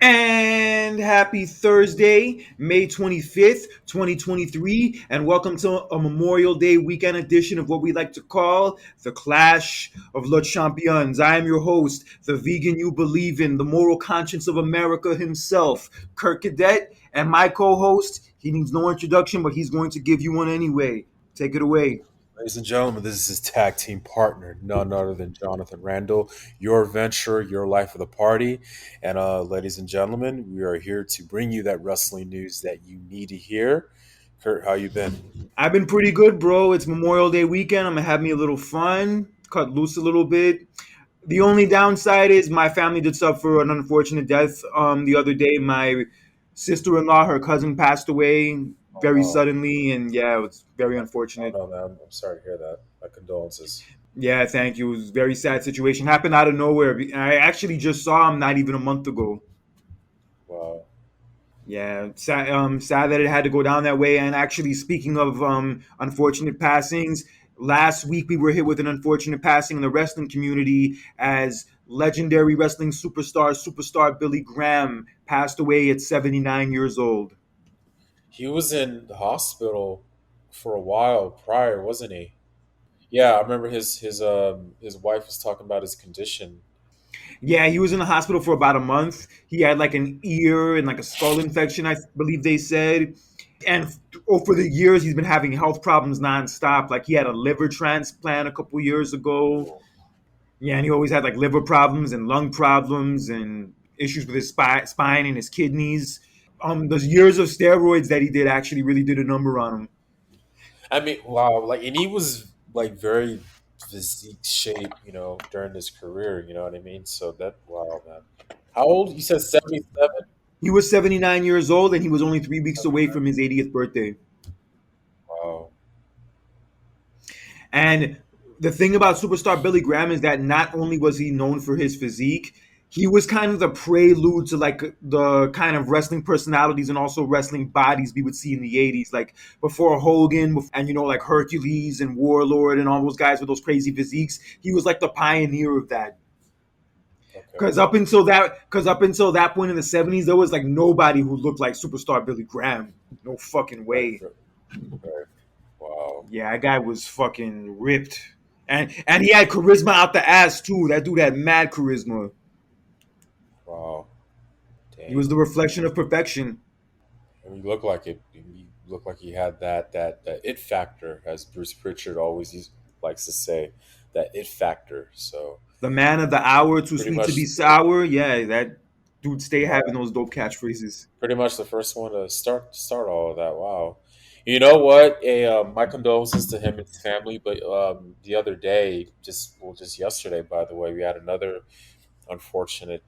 And happy Thursday, May 25th, 2023, and welcome to a Memorial Day weekend edition of what we like to call the Clash of Le Champions. I am your host, the vegan you believe in, the moral conscience of America himself, Kurt Cadet, and my co-host, he needs no introduction, but he's going to give you one anyway. Take it away. Ladies and gentlemen, this is his tag team partner, none other than Jonathan Randall. Your venture, your life of the party. And ladies and gentlemen, we are here to bring you that wrestling news that you need to hear. Kurt, how you been? I've been pretty good, bro. It's Memorial Day weekend. I'm gonna have me a little fun, cut loose a little bit. The only downside is my family did suffer an unfortunate death the other day. My sister-in-law, her cousin passed away Oh very no, suddenly, and yeah, it was very oh unfortunate. no, man, I'm sorry to hear that. My condolences. Yeah, thank you. It was a very sad situation. Happened out of nowhere. I actually just saw him not even a month ago. Wow. Yeah, sad that it had to go down that way. And actually, speaking of unfortunate passings, last week we were hit with an unfortunate passing in the wrestling community as legendary wrestling superstar Billy Graham passed away at 79 years old. He was in the hospital for a while prior, wasn't he? Yeah, I remember his wife was talking about his condition. Yeah, he was in the hospital for about a month. He had like an ear and like a skull infection, I believe they said. And over the years, he's been having health problems nonstop. Like he had a liver transplant a couple years ago. Yeah, and he always had like liver problems and lung problems and issues with his spine and his kidneys. Those years of steroids that he did actually really did a number on him. I mean, wow, like, and he was like very physique shape, during his career. You know what I mean? So that, wow, man. How old? You said 77. He was 79 years old and he was only 3 weeks away from his 80th birthday. Wow. And the thing about superstar Billy Graham is that not only was he known for his physique, he was kind of the prelude to like the kind of wrestling personalities and also wrestling bodies we would see in the 80s. Like before Hogan and like Hercules and Warlord and all those guys with those crazy physiques, he was like the pioneer of that. Okay. Because up until that point in the 70s, there was like nobody who looked like superstar Billy Graham. No fucking Right. way. Right. Wow. Yeah, that guy was fucking ripped. And he had charisma out the ass too. That dude had mad charisma. Wow. He was Dang. the reflection of perfection. And he looked like it. He looked like he had that it factor, as Bruce Pritchard always likes to say, that it factor. So The man of the hour, too pretty sweet to much, be sour. Yeah, that dude stay having wow, those dope catchphrases. pretty much the first one to start all of that. Wow. You know what? My condolences to him and his family. But the other day, just yesterday, by the way, we had another unfortunate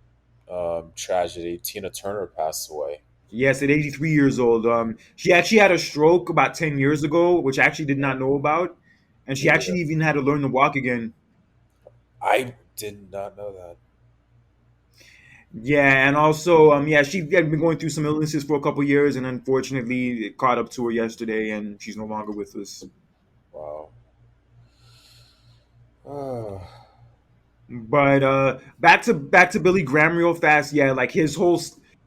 tragedy. Tina Turner passed away. Yes, at 83 years old. She actually had a stroke about 10 years ago, which I actually did not know about. And she Me neither. actually even had to learn to walk again. I did not know that. Yeah, and also, yeah, she had been going through some illnesses for a couple years, and unfortunately, it caught up to her yesterday, and she's no longer with us. Wow. Oh, But back to Billy Graham real fast. Yeah, like his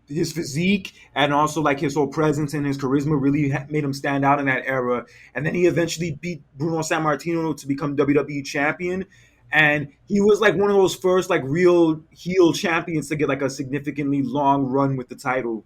physique and also like his whole presence and his charisma really made him stand out in that era. And then he eventually beat Bruno Sammartino to become WWE champion. And he was like one of those first like real heel champions to get like a significantly long run with the title.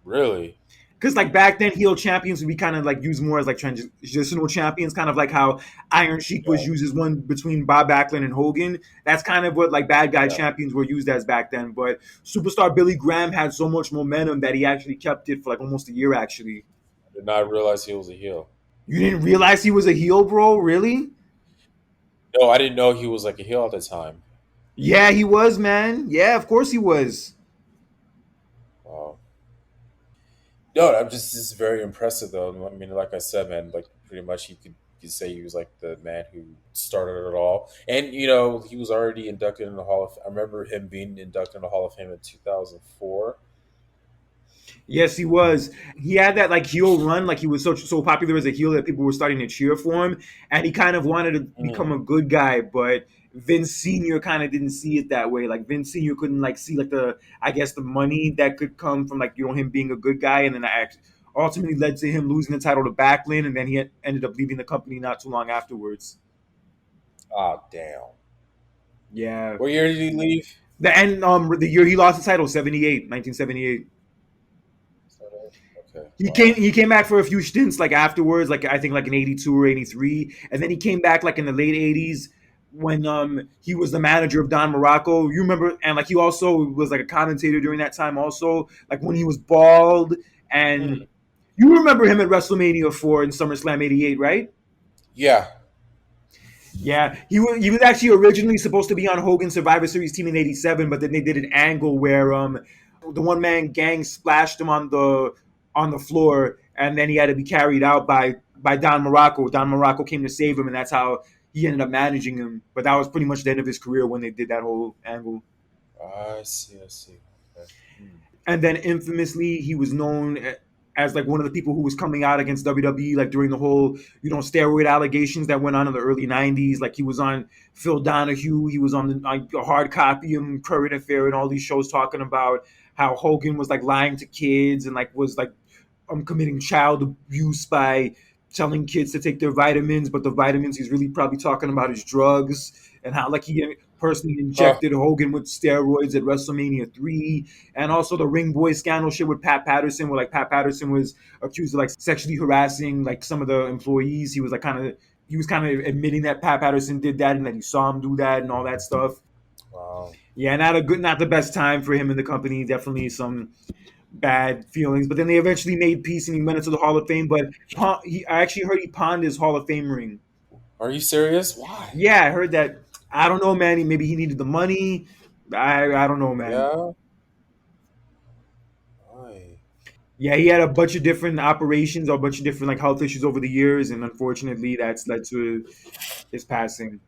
really? Because like back then, heel champions would be kind of like used more as like transitional champions, kind of like how Iron Sheik was Yeah. used as one between Bob Backlund and Hogan. That's kind of what like bad guy Yeah. champions were used as back then. But superstar Billy Graham had so much momentum that he actually kept it for like almost a year. Actually, I did not realize he was a heel. you didn't realize he was a heel, bro? Really? No, I didn't know he was like a heel at the time. Yeah, he was, man. Yeah, of course he was. Wow. No, I'm just this is very impressive though. I mean, like I said, man, like pretty much you could say he was like the man who started it all. And he was already inducted in the Hall of I remember him being inducted in the Hall of Fame in 2004. Yes, he was. He had that like heel run, like he was so popular as a heel that people were starting to cheer for him, and he kind of wanted to become Mm, a good guy, but Vince Senior kind of didn't see it that way. Like Vince Senior couldn't like see like the I guess the money that could come from like him being a good guy, and then that ultimately led to him losing the title to Backlund, and then he ended up leaving the company not too long afterwards. Ah, damn. Yeah, What year did he leave? the year he lost the title, 78, 1978. Is that it? Okay. He came Wow. he came back for a few stints like afterwards, like I think like in 82 or 83, and then he came back like in the late 80s when he was the manager of Don Morocco. You remember, and like he also was like a commentator during that time also, like when he was bald. And Hmm. you remember him at WrestleMania 4 in SummerSlam 88, right? Yeah. Yeah, he was actually originally supposed to be on Hogan's Survivor Series team in '87, but then they did an angle where the one man gang splashed him on the floor, and then he had to be carried out by Don Morocco. Don Morocco came to save him, and that's how he ended up managing him. But that was pretty much the end of his career when they did that whole angle. I see. I see. Okay. Hmm. And then infamously he was known as like one of the people who was coming out against WWE like during the whole steroid allegations that went on in the early 90s. Like he was on Phil Donahue, he was on the Hard Copy and Current Affair and all these shows talking about how Hogan was like lying to kids and like was like committing child abuse by telling kids to take their vitamins, but the vitamins he's really probably talking about is drugs, and how like he personally Huh. injected Hogan with steroids at WrestleMania 3, and also the Ring Boy scandal shit with Pat Patterson, where like Pat Patterson was accused of like sexually harassing like some of the employees. He was kind of admitting that Pat Patterson did that and that he saw him do that and all that stuff. Wow. Yeah, not the best time for him in the company. Definitely some bad feelings. But then they eventually made peace and he went into the Hall of Fame. But I actually heard he pawned his Hall of Fame ring. Are you serious? Why? Yeah, I heard that. I don't know, man. Maybe he needed the money. I don't know, man. Yeah. Why? Yeah, he had a bunch of different operations, a bunch of different like health issues over the years, and unfortunately, that's led to his passing.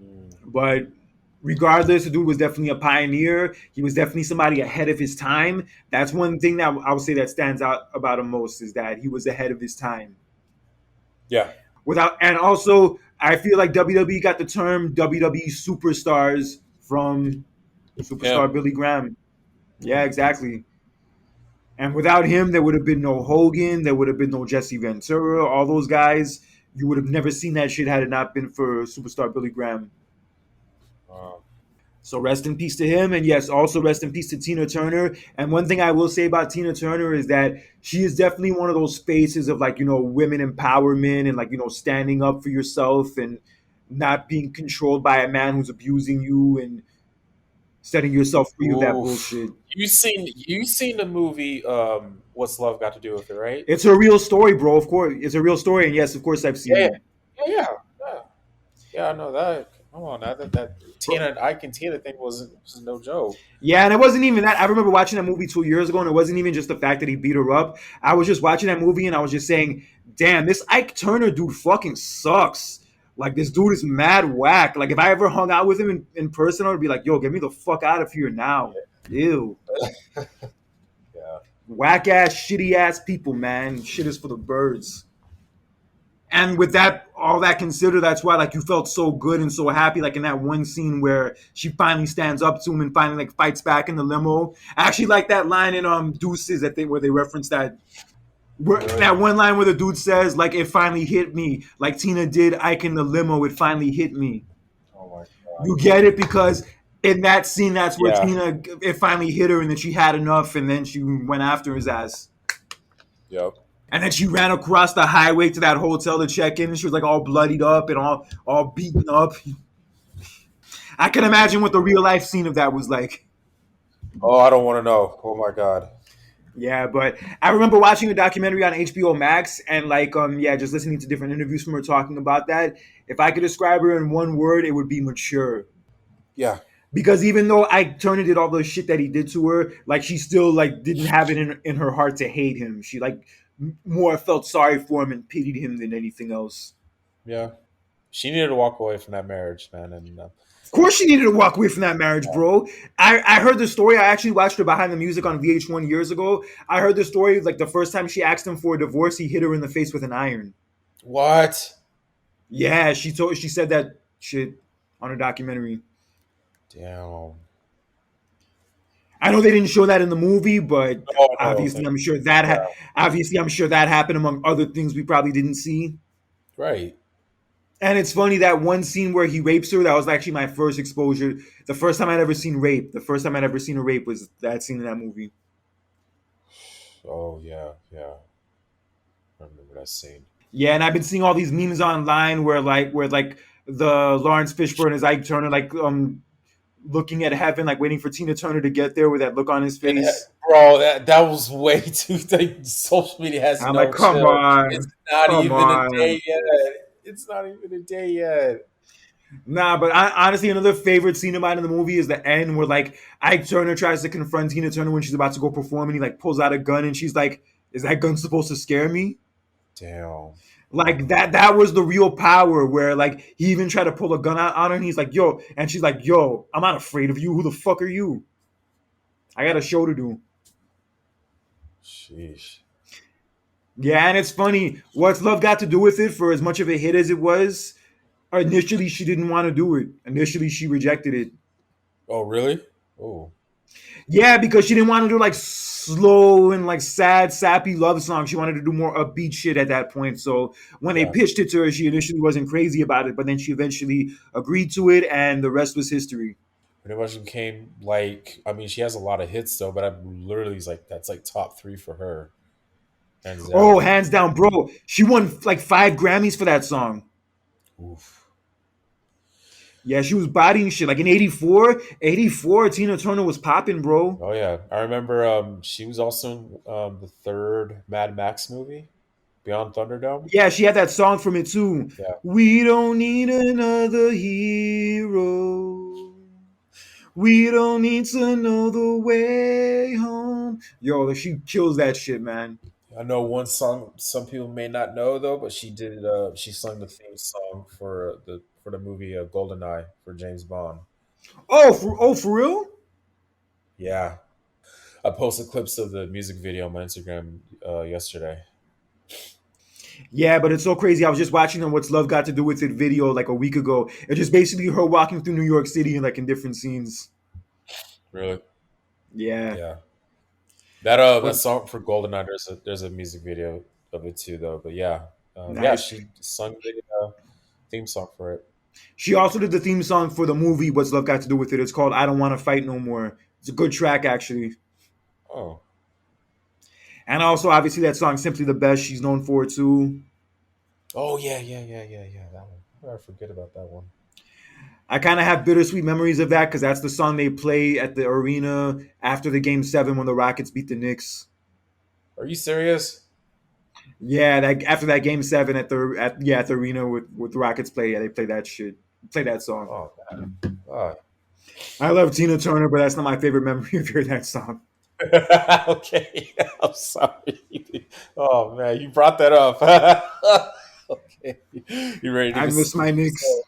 Hmm. But regardless, the dude was definitely a pioneer. He was definitely somebody ahead of his time. That's one thing that I would say that stands out about him most is that he was ahead of his time. Yeah. Without and also I feel like WWE got the term WWE superstars from Him. superstar Billy Graham. Yeah, Hmm. exactly. And without him, there would have been no Hogan. There would have been no Jesse Ventura. All those guys, you would have never seen that shit had it not been for superstar Billy Graham. Wow. So rest in peace to him, and yes, also rest in peace to Tina Turner. And one thing I will say about Tina Turner is that she is definitely one of those faces of like women empowerment and like standing up for yourself and not being controlled by a man who's abusing you and setting yourself free of that Oof. bullshit. You seen the movie What's Love Got to Do with It, right? It's a real story, bro. Of course, it's a real story, and yes, of course, I've seen Yeah. it. Yeah, yeah. Yeah. Yeah, I know that. Come on, that Bro, Tina Ike and Tina thing was no joke. yeah, and it wasn't even that. I remember watching that movie 2 years ago, and it wasn't even just the fact that he beat her up. I was just watching that movie, and I was just saying, "Damn, this Ike Turner dude fucking sucks. Like this dude is mad whack. Like if I ever hung out with him in person, I would be like, yo, get me the fuck out of here now. Ew, Yeah. whack ass, shitty ass people, man. Shit is for the birds." And with that, all that considered, that's why like you felt so good and so happy, like in that one scene where she finally stands up to him and finally like fights back in the limo. I actually like that line in Deuces that they where they reference that Really? that one line where the dude says like it finally hit me, like Tina did Ike in the limo, it finally hit me. Oh my god. You get it because in that scene, that's where Yeah. Tina it finally hit her and then she had enough and then she went after his ass. Yep. And then she ran across the highway to that hotel to check in. And she was like all bloodied up and all beaten up. I can imagine what the real life scene of that was like. Oh, I don't want to know. Oh my god. Yeah, but I remember watching a documentary on HBO Max and like yeah, just listening to different interviews from her talking about that. If I could describe her in one word, it would be mature. Yeah. Because even though Ike Turner did all the shit that he did to her, like she still like didn't have it in her heart to hate him. She like more felt sorry for him and pitied him than anything else. Yeah. She needed to walk away from that marriage, man, and Of course, she needed to walk away from that marriage, bro. I heard the story. I actually watched her behind the music on VH1 years ago. I heard the story like the first time she asked him for a divorce, he hit her in the face with an iron. what? Yeah, she said that shit. on a documentary. Damn. I know they didn't show that in the movie, but Oh no, obviously I'm sure that yeah, obviously I'm sure that happened among other things we probably didn't see. right. And it's funny that one scene where he rapes her, that was actually my first exposure. The first time I'd ever seen rape, the first time I'd ever seen a rape was that scene in that movie. Oh yeah, yeah. I remember that scene. Yeah, and I've been seeing all these memes online where the Lawrence Fishburne is Ike Turner looking at heaven, like waiting for Tina Turner to get there with that look on his And face. bro, that was way too. Like, social media has I'm like, no come chill. It's on, not come even a on. day yet. It's not even a day yet. Nah, but honestly, another favorite scene of mine in the movie is the end where like Ike Turner tries to confront Tina Turner when she's about to go perform, and he like pulls out a gun, and she's like, "Is that gun supposed to scare me?" Damn. Like that was the real power where like he even tried to pull a gun out on her, and he's like, "Yo," and she's like, "Yo, I'm not afraid of you. Who the fuck are you? I got a show to do." Sheesh. Yeah, and it's funny. What's love got to do with it? For as much of a hit as it was, initially she didn't want to do it. Initially she rejected it. Oh really? Oh Yeah, because she didn't want to do like slow and like sad, sappy love songs. She wanted to do more upbeat shit at that point. So when they yeah. pitched it to her, she initially wasn't crazy about it, but then she eventually agreed to it, and the rest was history. Pretty much became like. I mean, she has a lot of hits though, but I'm literally like that's like top three for her, hands Oh, down. hands down, bro. She won like 5 Grammys for that song. Oof. Yeah, she was bodying shit. Like in 84, 84, Tina Turner was popping, bro. Oh yeah, I remember. She was also in the third Mad Max movie, Beyond Thunderdome. Yeah, she had that song from it too. Yeah, We don't need another hero. We don't need to know the way home. Yo, she kills that shit, man. I know one song some people may not know though, but she did. She sung the theme song for the movie Goldeneye for James Bond. Oh, for real? Yeah, I posted clips of the music video on my Instagram yesterday. Yeah, but it's so crazy. I was just watching on What's Love Got to Do with It video like a week ago. It's just basically her walking through New York City and like in different scenes. Really? Yeah, Yeah. That but song for Goldeneye. There's a music video of it too though. But yeah, yeah, nice. she sung the theme song for it. She also did the theme song for the movie What's Love Got to Do with It. It's called I Don't Want to Fight No More. It's a good track actually. Oh, And also obviously that song Simply the Best she's known for too. oh yeah, yeah, yeah, yeah, yeah. That one. How did I forget about that one? I kind of have bittersweet memories of that because that's the song they play at the arena after the game 7 when the Rockets beat the Knicks. Are you serious? Yeah, that after that game 7 at the arena with the Rockets play, yeah, they play that shit. Play that song. Oh man. Oh. I love Tina Turner, but that's not my favorite memory of hearing that song. Okay, I'm sorry. Oh man, you brought that up. Okay, you ready to I miss my get Knicks. yourself?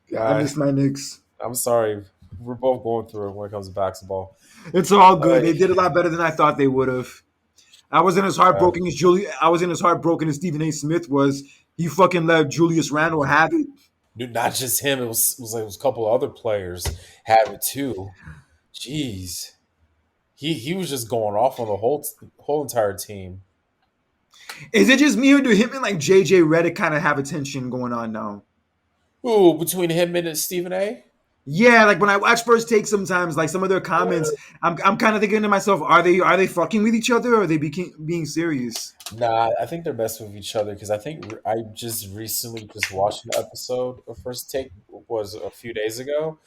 I God, miss my Knicks. I'm sorry. We're both going through it when it comes to basketball. It's all good. Uh, They did a lot better than I thought they would have. uh, I wasn't as heartbroken as Stephen A. Smith was. He fucking let Julius Randle have it. not just him. It was a couple of other players have it too. Jeez, he was just going off on the whole entire team. Is it just me or do him and like JJ Redick kind of have a tension going on now? Ooh, between him and Stephen A. Yeah, like when I watch First Take, sometimes like some of their comments, I'm kind of thinking to myself, are they fucking with each other or are they being serious? Nah, I think they're messing with each other because I think I just recently just watched an episode of First Take was a few days ago,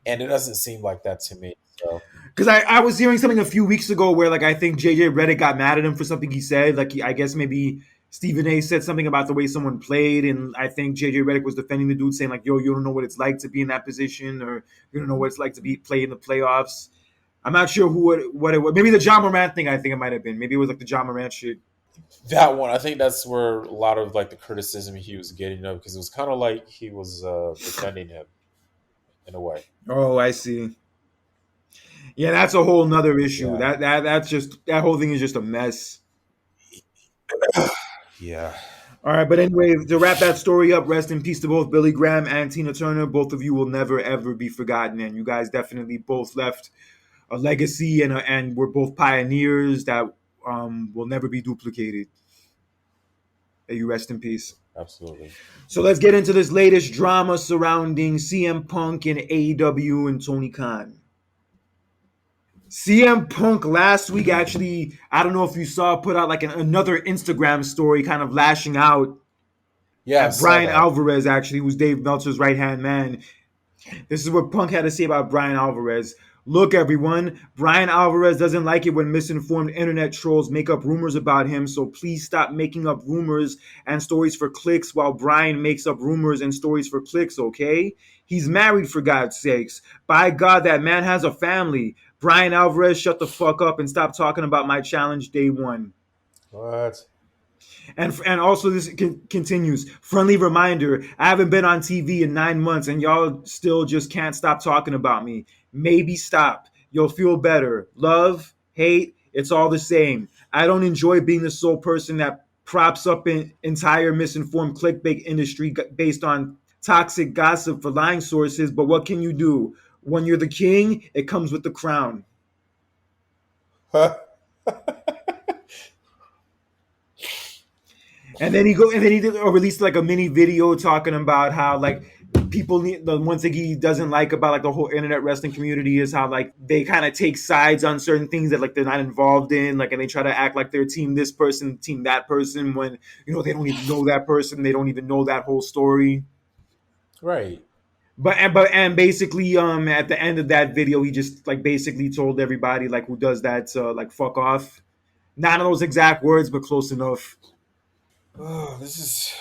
and it doesn't seem like that to me. So Because I was hearing something a few weeks ago where like I think JJ Redick got mad at him for something he said. Like I guess maybe Stephen A said something about the way someone played, and I think JJ Redick was defending the dude, saying like, "Yo, you don't know what it's like to be in that position, or you don't know what it's like to be play in the playoffs." I'm not sure what it was. Maybe the John Morant thing. I think it might have been. Maybe it was like the John Morant shit. that one, I think that's where a lot of like the criticism he was getting of because it was kind of like he was defending him in a way. Oh, I see. Yeah, that's a whole nother issue. Yeah, That's just that whole thing is just a mess. yeah. All right, but anyway, to wrap that story up, rest in peace to both Billy Graham and Tina Turner. Both of you will never ever be forgotten, and you guys definitely both left a legacy, and we're both pioneers that will never be duplicated. May you rest in peace. Absolutely. So let's get into this latest drama surrounding CM Punk and AEW and Tony Khan. CM Punk last week actually, I don't know if you saw, put out like another Instagram story kind of lashing out Yeah, I at saw Brian that. Alvarez, actually, who's Dave Meltzer's right hand man. This is what Punk had to say about Brian Alvarez. Look, everyone, Brian Alvarez doesn't like it when misinformed internet trolls make up rumors about him, so please stop making up rumors and stories for clicks while Brian makes up rumors and stories for clicks, okay? He's married, for God's sakes. By God, that man has a family. Brian Alvarez, shut the fuck up and stop talking about my challenge day one. What? And also this continues. Friendly reminder: I haven't been on TV in 9 months, and y'all still just can't stop talking about me. Maybe stop. You'll feel better. Love, hate, it's all the same. I don't enjoy being the sole person that props up an entire misinformed clickbait industry based on toxic gossip for lying sources. But what can you do? When you're the king, it comes with the crown. And then he did or released like a mini video talking about how like people need the one thing he doesn't like about like the whole internet wrestling community is how like they kind of take sides on certain things that like they're not involved in, like, and they try to act like they're team this person, team that person, when they don't even know that person, they don't even know that whole story. Right. But basically at the end of that video he just like basically told everybody like who does that to like fuck off. Not in those exact words, but close enough. Oh, this is.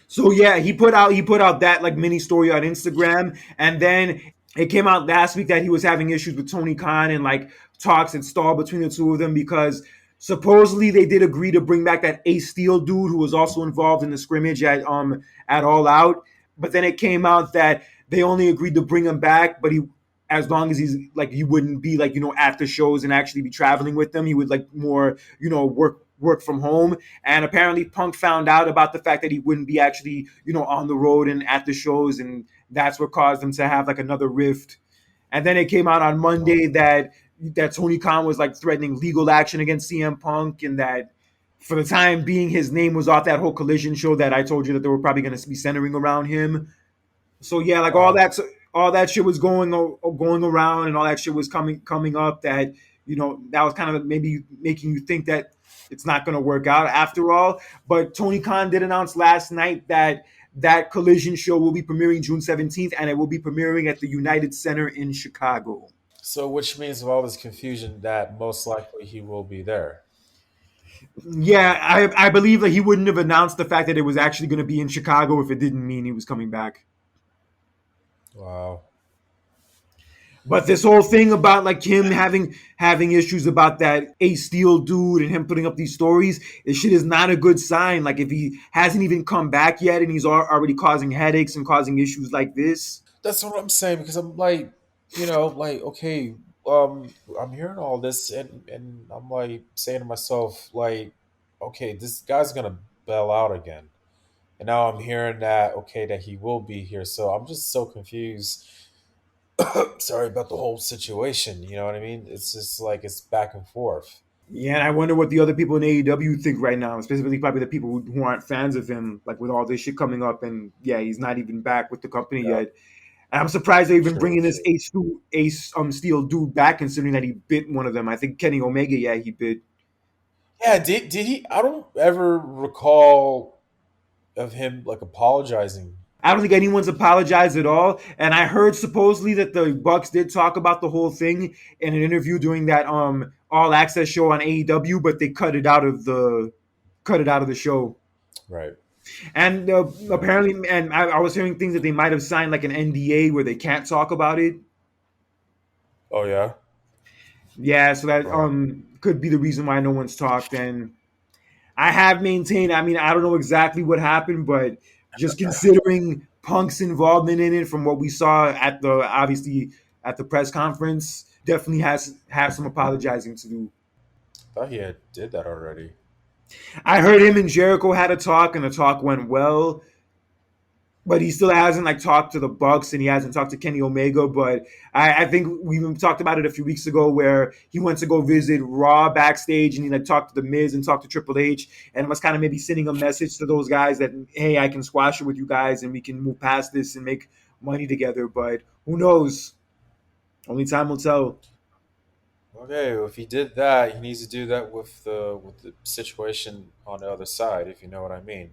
So yeah, he put out that like mini story on Instagram, and then it came out last week that he was having issues with Tony Khan and like talks had stalled between the two of them because supposedly they did agree to bring back that Ace Steel dude who was also involved in the scrimmage at All Out, but then it came out that they only agreed to bring him back, but he as long as he's like he wouldn't be like at the shows and actually be traveling with them, he would like more work from home. And apparently Punk found out about the fact that he wouldn't be actually on the road and at the shows, and that's what caused them to have like another rift. And then it came out on Oh, Monday that Tony Khan was like threatening legal action against CM Punk, and that for the time being his name was off that whole Collision show that I told you that they were probably going to be centering around him. So yeah, like wow. all that shit was going around, and all that shit was coming up. That that was kind of maybe making you think that it's not going to work out after all. But Tony Khan did announce last night that that Collision show will be premiering June 17th, and it will be premiering at the United Center in Chicago. So, which means of all this confusion that most likely he will be there. Yeah, I believe that he wouldn't have announced the fact that it was actually going to be in Chicago if it didn't mean he was coming back. Wow. But this whole thing about like him having issues about that Ace Steel dude and him putting up these stories, this shit is not a good sign. Like if he hasn't even come back yet and he's already causing headaches and causing issues like this. That's what I'm saying because I'm like, like okay, I'm hearing all this and I'm like saying to myself, like, okay, this guy's gonna bail out again, and now I'm hearing that okay that he will be here, so I'm just so confused. Sorry about the whole situation. You know what I mean? It's just like it's back and forth. Yeah, and I wonder what the other people in AEW think right now, specifically probably the people who aren't fans of him, like with all this shit coming up, and yeah, he's not even back with the company Yeah, yet. And I'm surprised they're even true. bringing this Ace Steel dude back, considering that he bit one of them. I think Kenny Omega, yeah, he bit. Yeah, did he? I don't ever recall of him like apologizing. I don't think anyone's apologized at all. And I heard supposedly that the Bucks did talk about the whole thing in an interview during that All Access show on AEW, but they cut it out of the show. Right. And Right. apparently, and I was hearing things that they might have signed like an NDA where they can't talk about it. Oh yeah. Yeah, so that Wow. could be the reason why no one's talked. And I have maintained. I mean, I don't know exactly what happened, but just considering Punk's involvement in it, from what we saw at the obviously at the press conference, definitely has some apologizing to do. Thought he had did that already. I heard him and Jericho had a talk, and the talk went well. But he still hasn't like talked to the Bucks, and he hasn't talked to Kenny Omega. But I think we talked about it a few weeks ago, where he went to go visit Raw backstage, and he like talked to the Miz and talked to Triple H, and was kind of maybe sending a message to those guys that, hey, I can squash it with you guys, and we can move past this and make money together. But who knows? Only time will tell. Okay, well, if he did that, he needs to do that with the situation on the other side, if you know what I mean.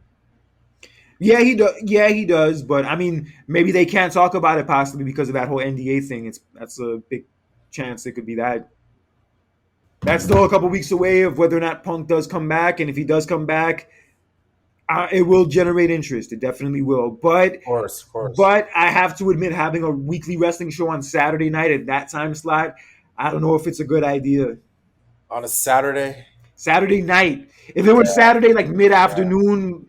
Yeah, he does. Yeah, he does. But I mean, maybe they can't talk about it possibly because of that whole NDA thing. That's a big chance it could be that. That's still a couple weeks away of whether or not Punk does come back, and if he does come back, it will generate interest. It definitely will. Of course, of course. But I have to admit, having a weekly wrestling show on Saturday night at that time slot, I don't know if it's a good idea. On a Saturday, Saturday night. If it was yeah, Saturday, like yeah, mid afternoon,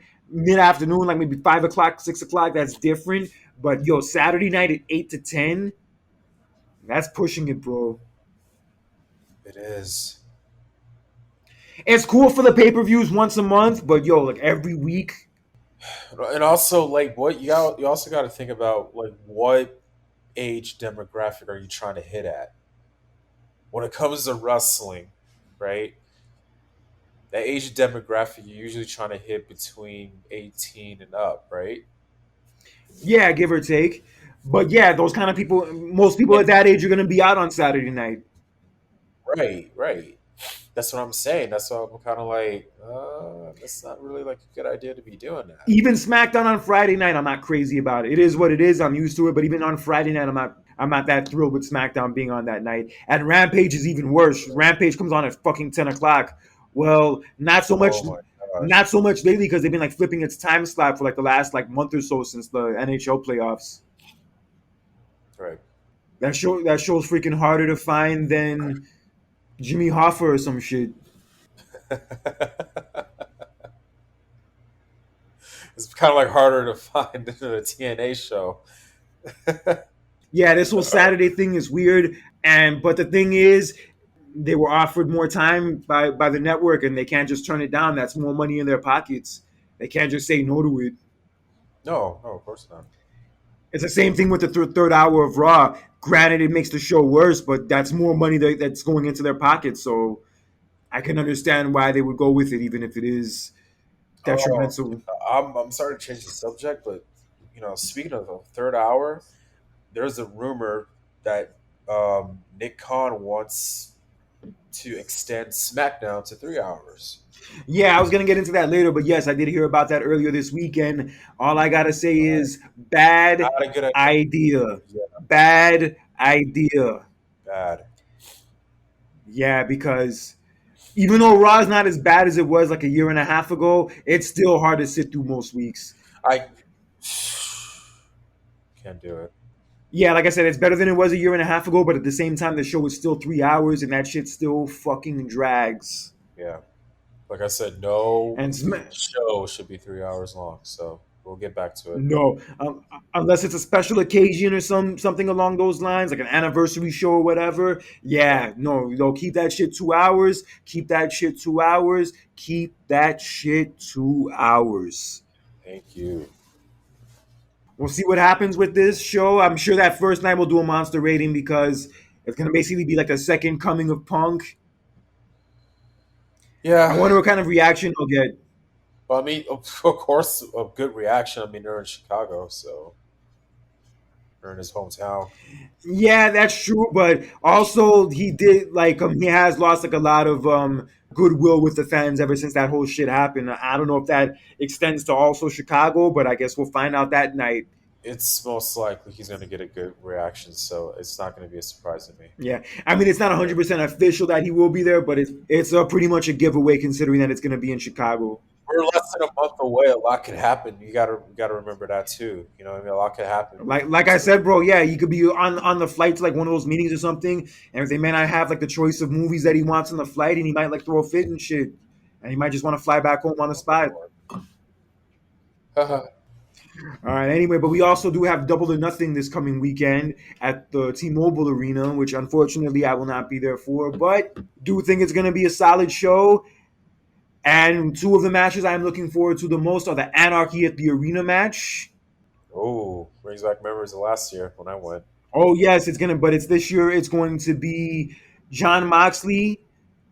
like maybe 5 o'clock, 6 o'clock, that's different. But yo, Saturday night at 8 to 10, that's pushing it, bro. it is. It's cool for the pay per views once a month, but yo, like every week. And also, like, you also got to think about like what age demographic are you trying to hit at when it comes to wrestling, right? The age demographic you're usually trying to hit between 18 and up, right? Yeah, give or take. But yeah, those kind of people, most people And at that age are going to be out on Saturday night. right, right. That's what I'm saying. That's why I'm kind of like, that's not really like a good idea to be doing that. Even SmackDown on Friday night, I'm not crazy about it. It is what it is. I'm used to it. But even on Friday night, I'm not that thrilled with SmackDown being on that night. And Rampage is even worse. Rampage comes on at fucking 10 o'clock. Well, not so much. Oh my Not gosh. so much lately because they've been like flipping its time slot for like the last like month or so since the NHL playoffs. Right. That show's freaking harder to find than Jimmy Hoffa or some shit. It's kind of like harder to find than a TNA show. Yeah, this whole Saturday thing is weird. And but the thing is, they were offered more time by the network, and they can't just turn it down. That's more money in their pockets. They can't just say no to it. No, no, of course not. It's the same thing with the third hour of Raw. Granted, it makes the show worse, but that's more money that's going into their pockets. So I can understand why they would go with it, even if it is Oh, detrimental. I'm sorry to change the subject, but speaking of the third hour, there's a rumor that Nick Khan wants to extend SmackDown to 3 hours. Yeah, I was gonna get into that later, but yes, I did hear about that earlier this weekend. All I gotta say All right, is bad not a good idea. idea. Yeah, Bad idea. bad. Yeah, because even though Raw's not as bad as it was like a year and a half ago, it's still hard to sit through most weeks. I can't do it. Yeah, like I said, it's better than it was a year and a half ago, but at the same time, the show is still 3 hours, and that shit still fucking drags. Yeah, like I said, no And show should be 3 hours long. So we'll get back to it. no, unless it's a special occasion or something along those lines, like an anniversary show or whatever. Yeah, no, keep that shit 2 hours. Keep that shit 2 hours. Keep that shit 2 hours. Thank you. We'll see what happens with this show. I'm sure that first night we'll do a monster rating because it's gonna basically be like the second coming of Punk. I Yeah, wonder what kind of reaction he'll get. but I mean, of course, a good reaction. I mean, they're in Chicago, so they're in his hometown. Yeah, that's true, but also he did like he has lost like a lot of goodwill with the fans ever since that whole shit happened. I don't know if that extends to also Chicago, but I guess we'll find out that night. It's most likely he's going to get a good reaction, so it's not going to be a surprise to me. Yeah, I mean it's not Yeah. 100% official that he will be there, but it's pretty much a giveaway considering that it's going to be in Chicago. We're less than a month away. A lot could happen. You gotta remember that too. You know, what I mean, a lot could happen Like I between. said, bro, yeah, you could be on the flight to like one of those meetings or something, and if they may not have like the choice of movies that he wants on the flight, and he might like throw a fit and shit, and he might just want to fly back home on the Oh my spot. lord. All right, anyway, but we also do have Double or Nothing this coming weekend at the T-Mobile Arena, which unfortunately I will not be there for, but do think it's going to be a solid show. And two of the matches I'm looking forward to the most are the Anarchy at the Arena match. Oh, brings back memories of last year when I went. Oh yes, but it's this year. It's going to be John Moxley,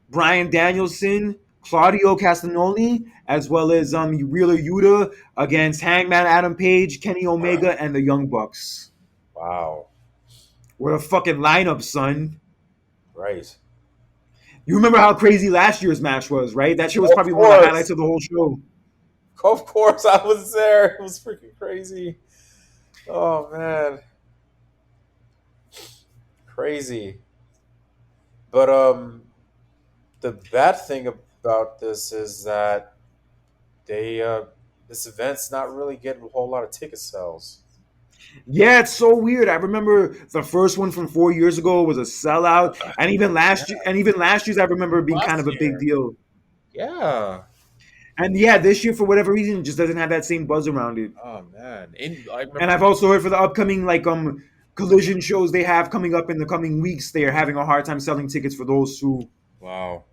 Brian Danielson, Claudio Castagnoli, as well as Wheeler Yuta against Hangman Adam Page, Kenny Omega, and the Young Bucks. Wow. What a fucking lineup, son. Right. You remember how crazy last year's match was, right? That shit was Of probably one of the highlights course. of the whole show. Of course, I was there. It was freaking crazy. Oh man, crazy. But the bad thing about this is that they this event's not really getting a whole lot of ticket sales. Yeah, it's so weird. I remember the first one from 4 years ago was a sellout, and Yeah, even last year's I remember being kind last of a big year. deal. Yeah. And yeah, this year for whatever reason it just doesn't have that same buzz around it. Oh man, and I And I've remember. also heard for the upcoming collision shows they have coming up in the coming weeks, they are having a hard time selling tickets for those too. Wow.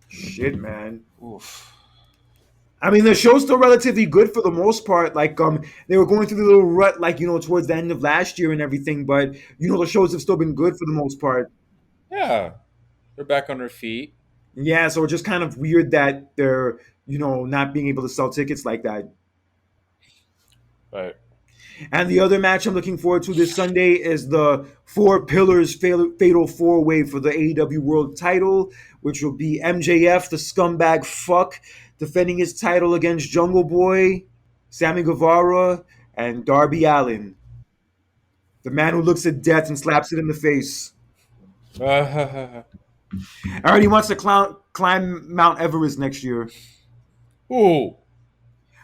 Shit, man. Oof. I mean, the show's still relatively good for the most part. They were going through the little rut, towards the end of last year and everything. But the shows have still been good for the most part. Yeah, they're back on their feet. Yeah, so it's just kind of weird that they're not being able to sell tickets like that. Right. And the other match I'm looking forward to this Sunday is the Four Pillars Fatal Four Way for the AEW World Title, which will be MJF, the scumbag fuck, defending his title against Jungle Boy, Sammy Guevara, and Darby Allin, the man who looks at death and slaps it in the face. I already wants to climb Mount Everest next year. Ooh.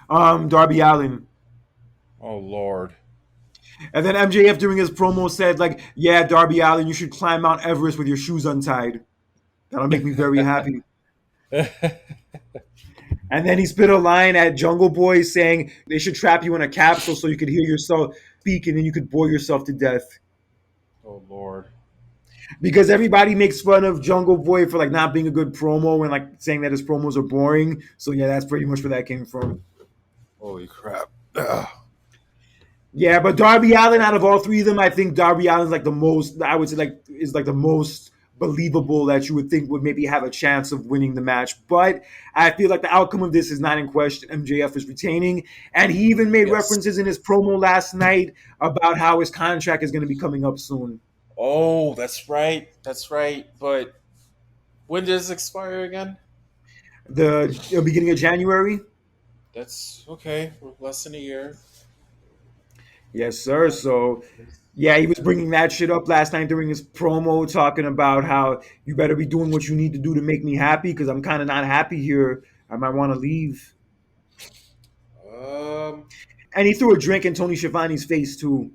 Darby Allin. Oh Lord. And then MJF during his promo said, yeah, Darby Allin, you should climb Mount Everest with your shoes untied. That'll make me very happy. And then he spit a line at Jungle Boy saying they should trap you in a capsule so you could hear yourself speak and then you could bore yourself to death. Oh Lord. Because everybody makes fun of Jungle Boy for not being a good promo and saying that his promos are boring. So yeah, that's pretty much where that came from. Holy crap. Ugh. Yeah, but Darby Allin, out of all three of them, I think Darby Allin's the most. I would say is the most believable that you would think would maybe have a chance of winning the match. But I feel like the outcome of this is not in question. MJF is retaining, and he even made Yes. references in his promo last night about how his contract is going to be coming up soon. Oh, that's right. That's right. But when does it expire again? The beginning of January. That's okay. We're less than a year. Yes, sir. So yeah, he was bringing that shit up last night during his promo, talking about how you better be doing what you need to do to make me happy because I'm kind of not happy here. I might want to leave. Um. And he threw a drink in Tony Schiavone's face too.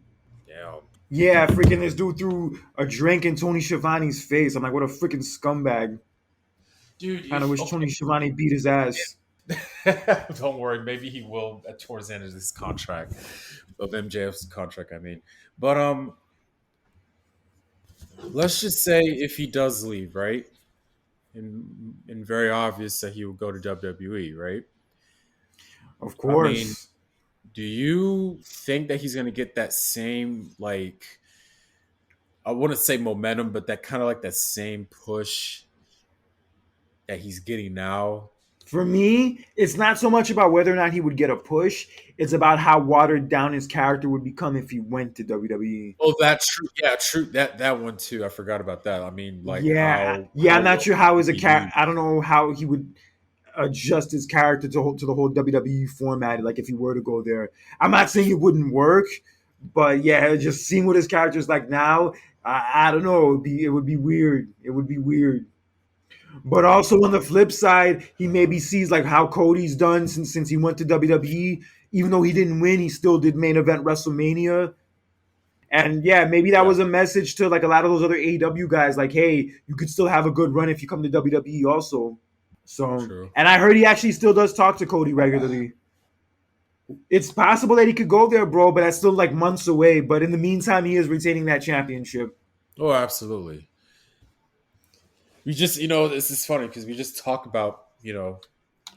Damn. Yeah, freaking this dude threw a drink in Tony Schiavone's face. I'm like, what a freaking scumbag. Dude, Kind you of wish okay? Tony Schiavone beat his ass. Don't worry. Maybe he will towards the end of this contract, of MJF's contract. I mean, but let's just say if he does leave, right? And very obvious that he will go to WWE, right? Of I mean, course. do you think that he's going to get that same I wouldn't say momentum, but that kind of that same push that he's getting now? For me, it's not so much about whether or not he would get a push. It's about how watered down his character would become if he went to WWE. Oh, that's true. Yeah, true. That one too. I forgot about that. I mean, Yeah, how I'm not will sure how he as a be character. used? I don't know how he would adjust his character to the whole WWE format. If he were to go there, I'm not saying it wouldn't work, but yeah, just seeing what his character is like now, I don't know. It would be weird. It would be weird. But also on the flip side, he maybe sees how Cody's done since he went to WWE. Even though he didn't win, he still did main event WrestleMania. And yeah, maybe that Yeah, was a message to a lot of those other AEW guys, hey, you could still have a good run if you come to WWE also. So, true. and I heard he actually still does talk to Cody regularly. It's possible that he could go there, bro, but that's still months away. But in the meantime, he is retaining that championship. Oh, absolutely. We just, this is funny because we just talk about you know,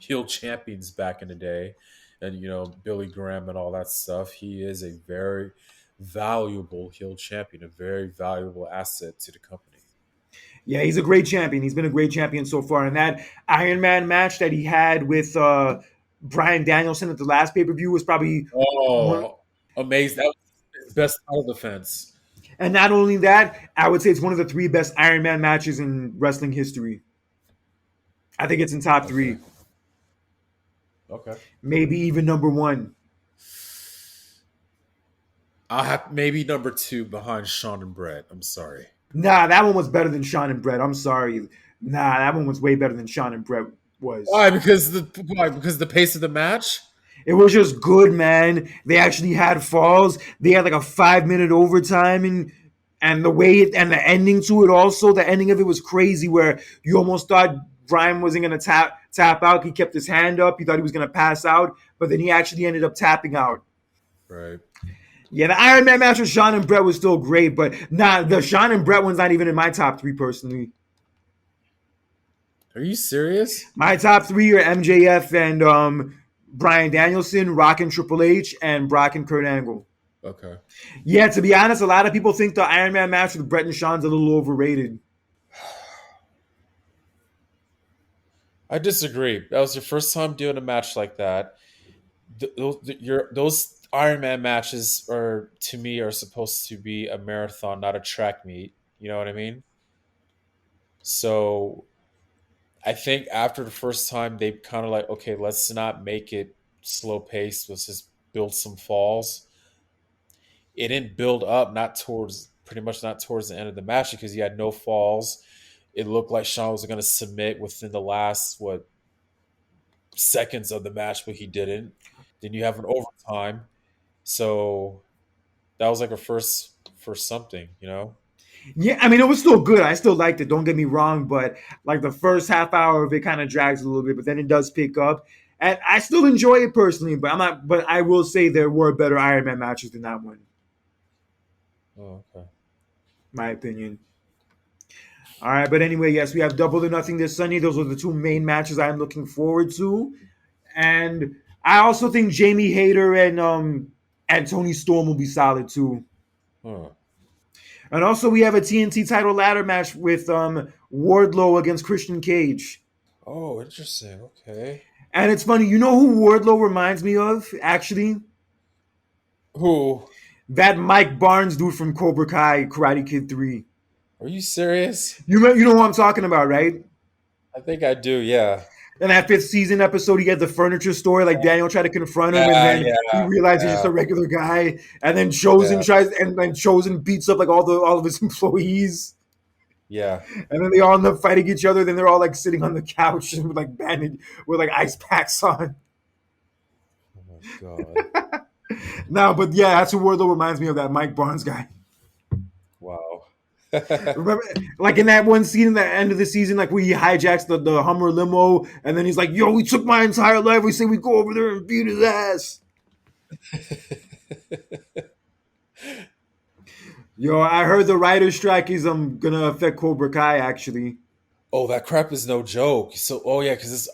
heel champions back in the day, and Billy Graham and all that stuff. He is a very valuable heel champion, a very valuable asset to the company. Yeah, he's a great champion. He's been a great champion so far. And that Iron Man match that he had with Bryan Danielson at the last pay per view was probably one. Oh, amazing! That was his best title defense. And not only that, I would say it's one of the three best Iron Man matches in wrestling history. I think it's in top Okay, three, okay. maybe even number one. I'll have maybe number two behind Sean and Brett. I'm sorry. Nah, that one was better than Sean and Brett. I'm sorry. Nah, that one was way better than Sean and Brett was. Why? Because the pace of the match. It was just good, man. They actually had falls. They had like a 5 minute overtime, and the way and the ending to it also. The ending of it was crazy, where you almost thought Brian wasn't gonna tap out. He kept his hand up. He thought he was gonna pass out, but then he actually ended up tapping out. Right. Yeah, the Iron Man match with Sean and Brett was still great, but nah, the Sean and Brett one's not even in my top three personally. Are you serious? My top three are MJF and Brian Danielson, Rock and Triple H, and Brock and Kurt Angle. Okay. Yeah, to be honest, a lot of people think the Iron Man match with Brett and Sean's a little overrated. I disagree. That was your first time doing a match like that. Those Iron Man matches are, to me, are supposed to be a marathon, not a track meet. You know what I mean? So I think after the first time, they kind of like, okay, let's not make it slow paced. Let's just build some falls. It didn't build up, not towards pretty much not towards the end of the match because he had no falls. It looked like Sean was going to submit within the last seconds of the match, but he didn't. Then you have an overtime, so that was like a first something, you know. Yeah, I mean, it was still good. I still liked it. Don't get me wrong, but like the first half hour of it kind of drags a little bit, but then it does pick up, and I still enjoy it personally. But I'm not. But I will say there were better Iron Man matches than that one, Oh, okay. my opinion. All right, but anyway, yes, we have Double or Nothing this Sunday. Those are the two main matches I'm looking forward to, and I also think Jamie Hayter and Tony Storm will be solid too. Huh. And also we have a TNT title ladder match with Wardlow against Christian Cage. Oh, interesting. Okay. And it's funny, you know who Wardlow reminds me of? Actually, Who? that Mike Barnes dude from Cobra Kai, Karate Kid 3. Are you serious? You know who I'm talking about, right? I think I do. Yeah. In that fifth season episode, he had the furniture store. Like Daniel tried to confront him, and Yeah. then he Yeah. realized he's just Yeah. a regular guy. And then Chosen Yeah. tries, and then Chosen beats up like all of his employees. Yeah. And then they all end up fighting each other. Then they're all like sitting on the couch with like bandage with like ice packs on. Oh my god. No, but yeah, that's who Wardlow reminds me of, that Mike Barnes guy. Wow. Remember, like in that one scene in the end of the season, like where he hijacks the Hummer limo, and then he's like, "Yo, we took my entire life. We say we go over there and beat his ass." Yo, I heard the writer's strike is gonna affect Cobra Kai actually. Oh, that crap is no joke. So, oh yeah, because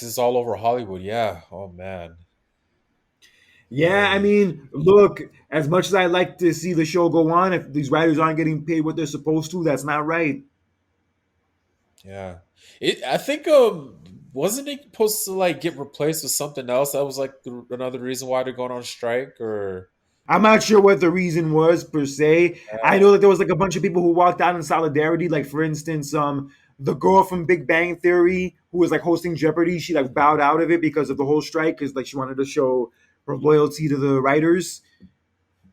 it's all over Hollywood. Yeah. Oh man. Yeah, I Um, mean, look, as much as I like to see the show go on, if these writers aren't getting paid what they're supposed to, that's not right. yeah. I think wasn't it supposed to like get replaced with something else? That was like another reason why they're going on strike, or I'm not sure what the reason was per se. I know that there was like a bunch of people who walked out in solidarity. Like for instance, the girl from Big Bang Theory who was like hosting Jeopardy, she like bowed out of it because of the whole strike because like she wanted to show her loyalty to the writers.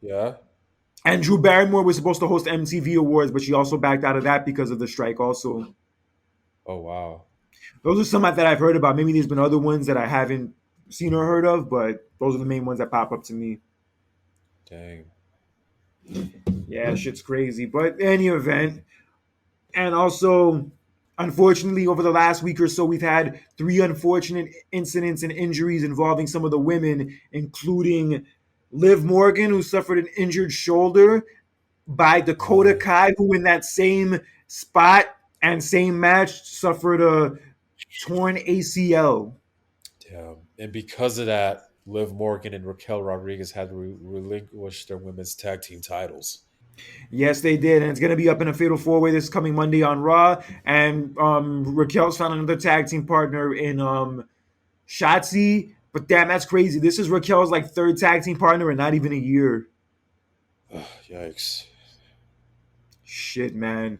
yeah. And Drew Barrymore was supposed to host MTV Awards, but she also backed out of that because of the strike. Also, Oh wow. those are some that I've heard about. Maybe there's been other ones that I haven't seen or heard of, but those are the main ones that pop up to me. Dang. Yeah, shit's crazy. But in any event, and also, unfortunately, over the last week or so, we've had three unfortunate incidents and injuries involving some of the women, including Liv Morgan, who suffered an injured shoulder, by Dakota Oh, Kai, who in that same spot and same match suffered a torn ACL. Damn. And because of that, Liv Morgan and Raquel Rodriguez had to relinquish their women's tag team titles. Yes, they did, and it's going to be up in a fatal four way this coming Monday on Raw. And Raquel's found another tag team partner in Shotzi. But damn, that's crazy. This is Raquel's like third tag team partner in not even a year. Ugh, yikes. Shit, man.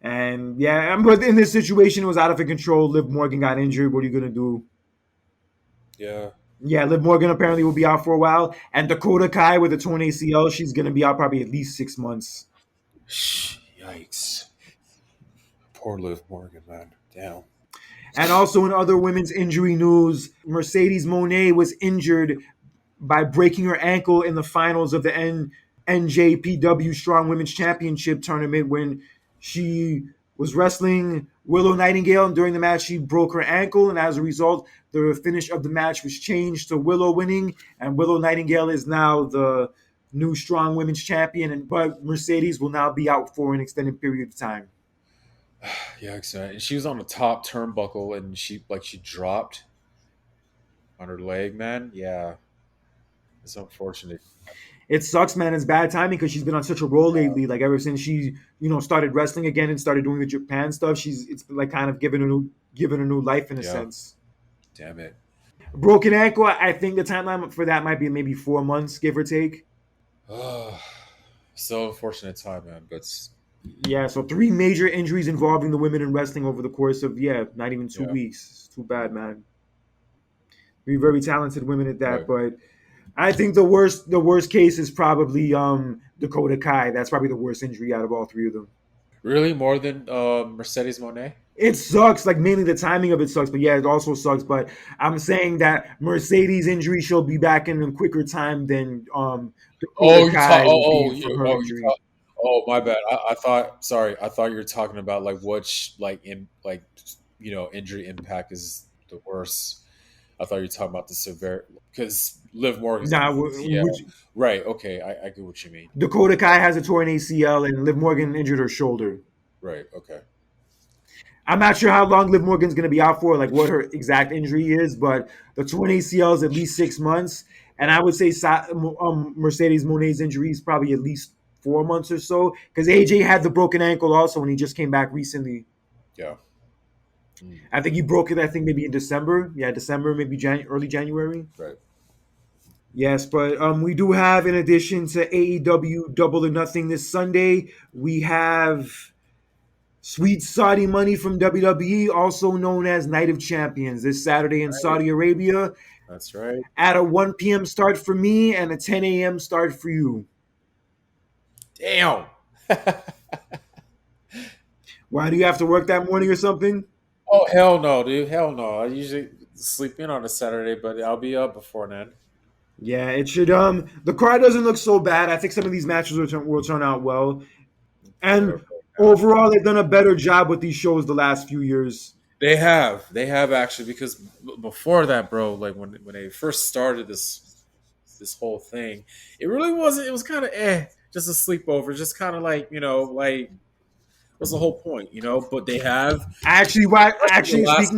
And yeah, but in this situation, it was out of control. Liv Morgan got injured. What are you gonna do? Yeah. Yeah, Liv Morgan apparently will be out for a while, and Dakota Kai with a torn ACL, she's gonna be out probably at least 6 months. Yikes. Poor Liv Morgan, man. Damn. And also in other women's injury news, Mercedes Mone was injured by breaking her ankle in the finals of the NJPW Strong Women's Championship tournament when she was wrestling Willow Nightingale. And during the match, she broke her ankle. And as a result, the finish of the match was changed to Willow winning. And Willow Nightingale is now the new Strong Women's Champion. But Mercedes will now be out for an extended period of time. Yikes, man. And she was on the top turnbuckle and she dropped on her leg, man. Yeah. It's unfortunate. It sucks, man. It's bad timing because she's been on such a roll lately. Like ever since she, started wrestling again and started doing the Japan stuff, it's like kind of given a new life in a Yeah. sense. Damn it. Broken ankle. I think the timeline for that might be maybe 4 months, give or take. So unfortunate time, man. But Yeah. So 3 major injuries involving the women in wrestling over the course of not even 2 yeah. weeks. It's too bad, man. Three very talented women at that, Right. but I think the worst case is probably Dakota Kai. That's probably the worst injury out of all three of them. Really? More than Mercedes Monet? It sucks. Like mainly the timing of it sucks, but yeah, it also sucks. But I'm saying that Mercedes' injury, she'll be back in a quicker time than Dakota Oh, you talk. Kai will be from her You injury. talk. Oh, my bad. I thought. Sorry, I thought you were talking about like which injury impact is the worst. I thought you were talking about the severe because Liv Morgan's. Now, Yeah. which Right. Okay. I get what you mean. Dakota Kai has a torn ACL and Liv Morgan injured her shoulder. Right. Okay. I'm not sure how long Liv Morgan's going to be out for, like what her exact injury is, but the torn ACL is at least 6 months, and I would say Mercedes Moné's injury is probably at least 4 months or so because AJ had the broken ankle also when he just came back recently. Yeah. Mm, I think he broke it. I think maybe in December. Yeah, December, maybe early January. right. Yes, but we do have, in addition to AEW Double or Nothing this Sunday, we have Sweet Saudi Money from WWE, also known as Night of Champions, this Saturday in Right. Saudi Arabia That's right. at a 1 p.m. start for me and a 10 a.m. start for you. Damn. Why do you have to work that morning or something? Oh hell no, dude! Hell no. I usually sleep in on a Saturday, but I'll be up before then. Yeah, it should. The card doesn't look so bad. I think some of these matches will turn out well, They are and very talented. overall, they've done a better job with these shows the last few years. They have actually because before that, bro, like when they first started this whole thing, it really wasn't. It was kind of just a sleepover, just kind of like what's the whole point, But they have, especially the Actually, last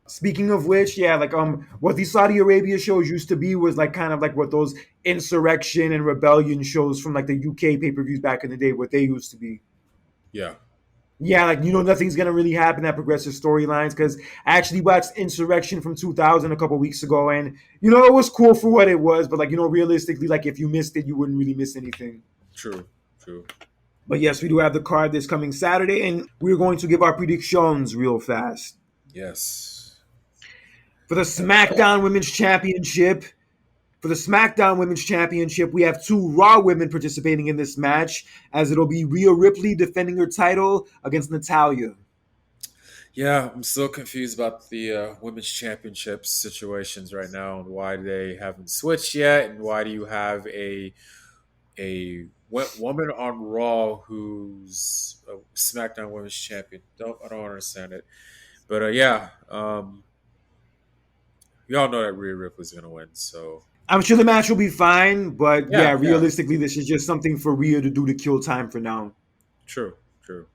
speaking of which, yeah, like what these Saudi Arabia shows used to be was like kind of like what those insurrection and rebellion shows from like the UK pay-per-views back in the day, what they used to be. yeah, Yeah, like nothing's gonna really happen that progressive storylines because I actually watched Insurrection from 2000 a couple weeks ago, and it was cool for what it was, but like realistically, like if you missed it, you wouldn't really miss anything. true, true, But yes, we do have the card this coming Saturday, and we're going to give our predictions real fast. yes, For the SmackDown Women's Championship, we have 2 Raw women participating in this match, as it'll be Rhea Ripley defending her title against Natalya. yeah. I'm still confused about the women's championships situations right now and why they haven't switched yet, and why do you have a woman on Raw who's a SmackDown Women's Champion. I don't understand it. But yeah, we all know that Rhea Ripley's gonna win. So I'm sure the match will be fine, but yeah, yeah, realistically, this is just something for Rhea to do to kill time for now. true, true.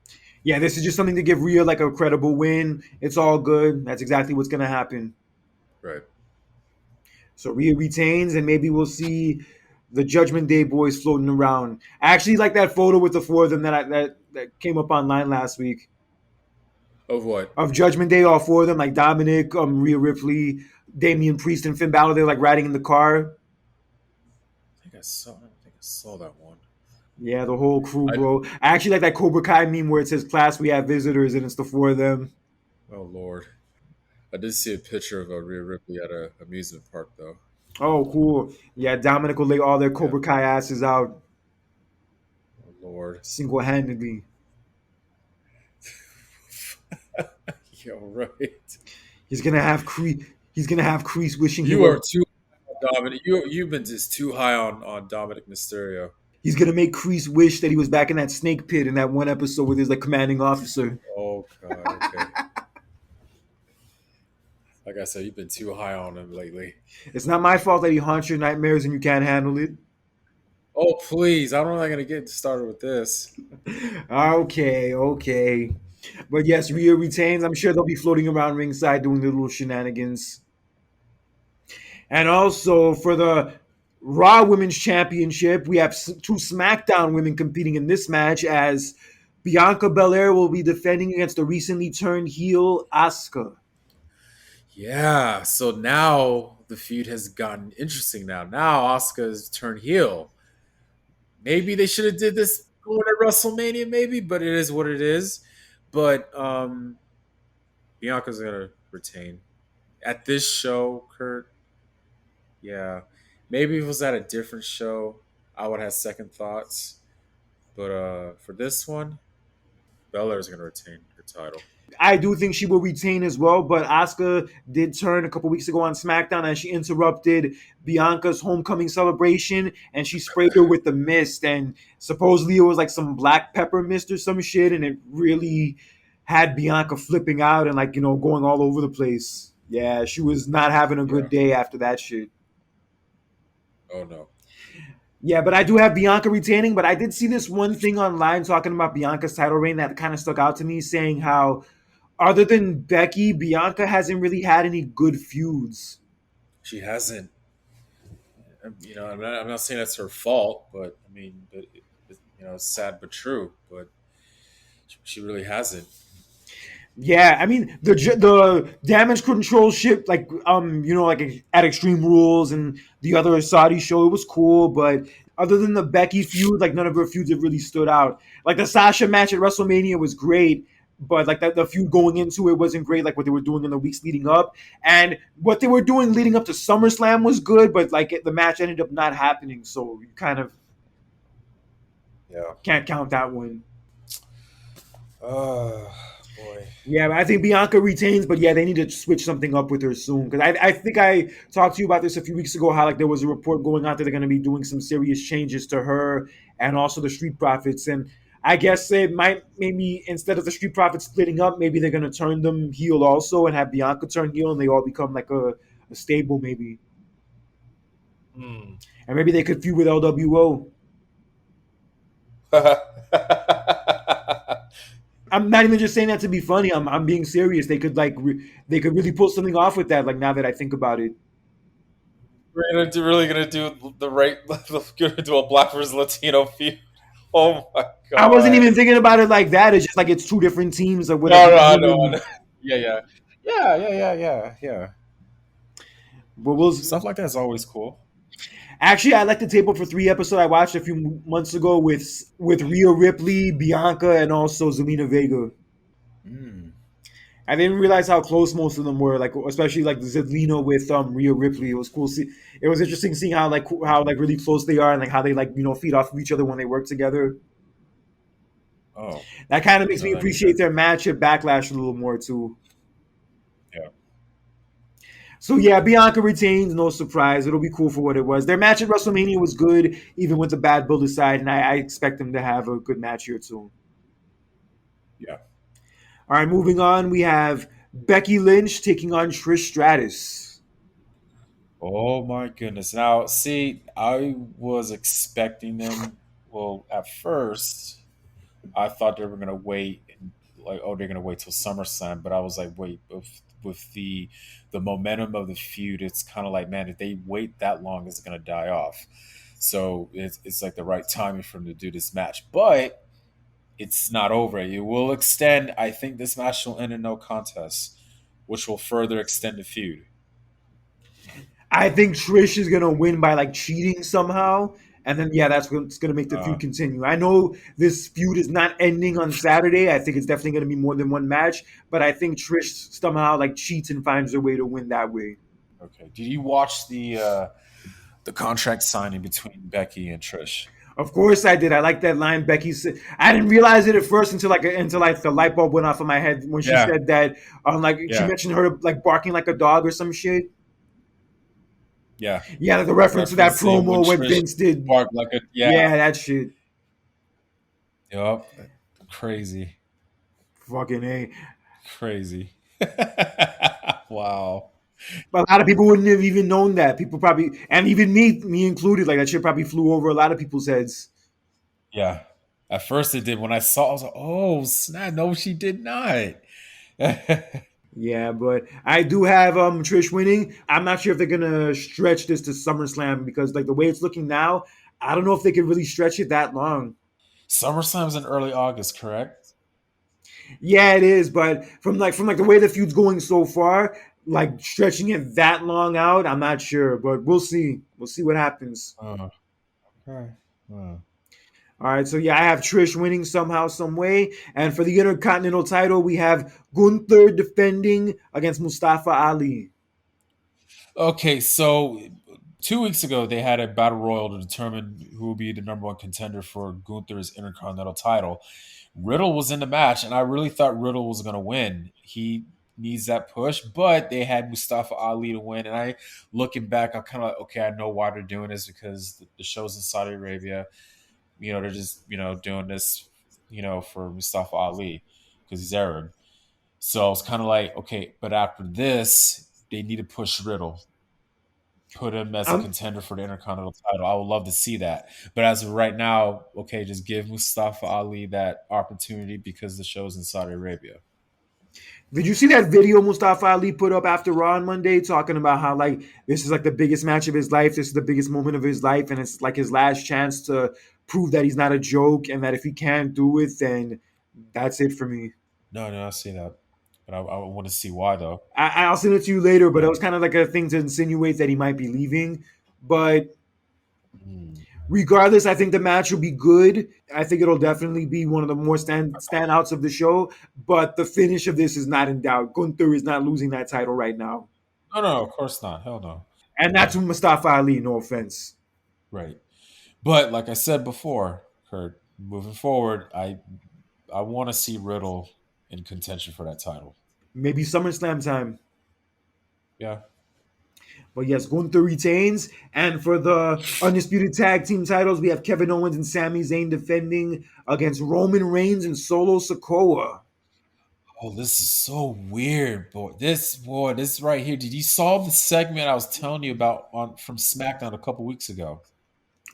Yeah, this is just something to give Rhea like a credible win. It's all good. That's exactly what's gonna happen. Right. So Rhea retains, and maybe we'll see the Judgment Day boys floating around. I actually like that photo with the four of them that came up online last week Of what? of Judgment Day. All four of them, like Dominic, Rhea Ripley, Damian Priest, and Finn Balor. They're like riding in the car. I don't think I saw that one. Yeah, the whole crew, I bro. I actually like that Cobra Kai meme where it says "Class, we have visitors," and it's the four of them. Oh Lord, I did see a picture of Rhea Ripley at a amusement park though. Oh, cool. Yeah, Dominic will lay all their Yeah. Cobra Kai asses out Oh Lord. single handedly. Yo, right. He's gonna have Kreese wishing he You was. are too Dominic. You've been just too high on Dominic Mysterio. He's gonna make Kreese wish that he was back in that snake pit in that one episode where there's like commanding officer. Oh God. Okay. Like I said, you've been too high on him lately. It's not my fault that he haunts your nightmares and you can't handle it. Oh please! I don't know. I'm gonna get started with this. Okay, okay. But yes, Rhea retains. I'm sure they'll be floating around ringside doing their little shenanigans. And also for the Raw Women's Championship, we have two SmackDown women competing in this match as Bianca Belair will be defending against the recently turned heel Asuka. Yeah. So now the feud has gotten interesting. Now Asuka's turned heel. Maybe they should have did this going at WrestleMania, maybe, but it is what it is. But Bianca's gonna retain at this show. Kurt, yeah, maybe if it was at a different show, I would have second thoughts. But for this one, Belair's gonna retain her title. I do think she will retain as well, but Asuka did turn a couple weeks ago on SmackDown and she interrupted Bianca's homecoming celebration and she sprayed her with the mist and supposedly it was like some black pepper mist or some shit and it really had Bianca flipping out and like, going all over the place. Yeah, she was not having a good Yeah. day after that shit. Oh no. Yeah, but I do have Bianca retaining, but I did see this one thing online talking about Bianca's title reign that kind of stuck out to me saying how other than Becky, Bianca hasn't really had any good feuds. She hasn't. I'm not saying that's her fault, but I mean, it's sad but true. But she really hasn't. Yeah, I mean the damage control ship, like like at Extreme Rules and the other Saudi show, it was cool. But other than the Becky feud, like none of her feuds have really stood out. Like the Sasha match at WrestleMania was great, but like the feud going into it wasn't great. Like what they were doing in the weeks leading up, and what they were doing leading up to SummerSlam was good, but like the match ended up not happening. So you kind of Yeah. can't count that one. Oh boy. Yeah, I think Bianca retains, but yeah, they need to switch something up with her soon. Because I think I talked to you about this a few weeks ago, how like there was a report going out that they're going to be doing some serious changes to her and also the Street Profits. And I guess it might maybe instead of the Street Profits splitting up, maybe they're going to turn them heel also and have Bianca turn heel, and they all become like a stable maybe. Hmm. And maybe they could feud with LWO. I'm not even just saying that to be funny. I'm being serious. They could they could really pull something off with that. Like now that I think about it. Really gonna do the right? Gonna do a black versus Latino feud? Oh my I wasn't god! even thinking about it like that. It's just like it's two different teams or No, whatever. no, I know. Yeah, yeah, yeah. But we'll Stuff like that's always cool. actually. I like the table for 3 episodes I watched a few months ago with Rhea Ripley, Bianca, and also Zelina Vega. Mm. I didn't realize how close most of them were. Like especially like Zelina with Rhea Ripley. It was cool. It was interesting seeing how really close they are and like how they like feed off of each other when they work together. Oh, That kind I of didn't makes me know that appreciate either. their match at Backlash a little more too. Yeah, So yeah, Bianca retains, no surprise. It'll be cool for what it was. Their match at WrestleMania was good, even with the bad build aside, and I expect them to have a good match here too. yeah. All right, moving on, we have Becky Lynch taking on Trish Stratus. Oh my goodness! Now, see, I was expecting them. Well, at first, I thought they were gonna wait like, oh, they're gonna wait till SummerSlam, but I was like, wait, with the momentum of the feud, it's kind of like, man, if they wait that long, it's gonna die off. So it's like the right timing for them to do this match, but it's not over. It will extend. I think this match will end in no contest, which will further extend the feud. I think Trish is gonna win by like cheating somehow, and then yeah, that's what's gonna make the Uh, feud continue. I know this feud is not ending on Saturday. I think it's definitely gonna be more than one match, but I think Trish somehow like cheats and finds a way to win that way. okay. Did you watch the contract signing between Becky and Trish? Of course I did. I like that line Becky said. I didn't realize it at first until like the light bulb went off in my head when she Yeah, said that like she yeah, mentioned her like barking like a dog or some shit. yeah. Yeah, like the reference to that Referencing when promo when Trish Vince did. barked like a, yeah. Yeah, that shit. Yep. Crazy. Fucking A. Crazy. Wow. But a lot of people wouldn't have even known that. People probably, and even me included, like that shit probably flew over a lot of people's heads. Yeah. At first it did. When I saw, I was like, oh snap! No, she did not. Yeah, but I do have Trish winning. I'm not sure if they're gonna stretch this to SummerSlam because like the way it's looking now, I don't know if they can really stretch it that long. SummerSlam's in early August, correct? Yeah, it is, but from like the way the feud's going so far, like stretching it that long out, I'm not sure, but we'll see. We'll see what happens. Oh, okay. Oh. All right, so yeah, I have Trish winning somehow, some way, and for the Intercontinental title, we have Gunther defending against Mustafa Ali. Okay, so 2 weeks ago they had a battle royal to determine who will be the number one contender for Gunther's Intercontinental title. Riddle was in the match, and I really thought Riddle was going to win. He needs that push, but they had Mustafa Ali to win. And I, looking back, I'm kind of like, okay, I know why they're doing this because the show's in Saudi Arabia. They're just doing this, for Mustafa Ali because he's Arab. So I was kind of like, okay, but after this, they need to push Riddle, put him as a Um, contender for the Intercontinental title. I would love to see that. But as of right now, okay, just give Mustafa Ali that opportunity because the show's in Saudi Arabia. did you see that video Mustafa Ali put up after Raw on Monday, talking about how like this is like the biggest match of his life, this is the biggest moment of his life, and it's like his last chance to prove that he's not a joke, and that if he can't do it, then that's it for me. No, no, I see that. But I want to see why, though. I'll send it to you later, but it Yeah. was kind of like a thing to insinuate that he might be leaving. But Mm. regardless, I think the match will be good. I think it'll definitely be one of the more standouts of the show. But the finish of this is not in doubt. Gunther is not losing that title right now, No, no, of course not. Hell no. and that's with Mustafa Ali. No offense. Right. But like I said before, Kurt, moving forward, I want to see Riddle in contention for that title. Maybe SummerSlam time. Yeah. But yes, Gunther retains. And for the undisputed tag team titles, we have Kevin Owens and Sami Zayn defending against Roman Reigns and Solo Sikoa. Oh, this is so weird, boy. This right here. Did you saw the segment I was telling you about on from SmackDown a couple weeks ago?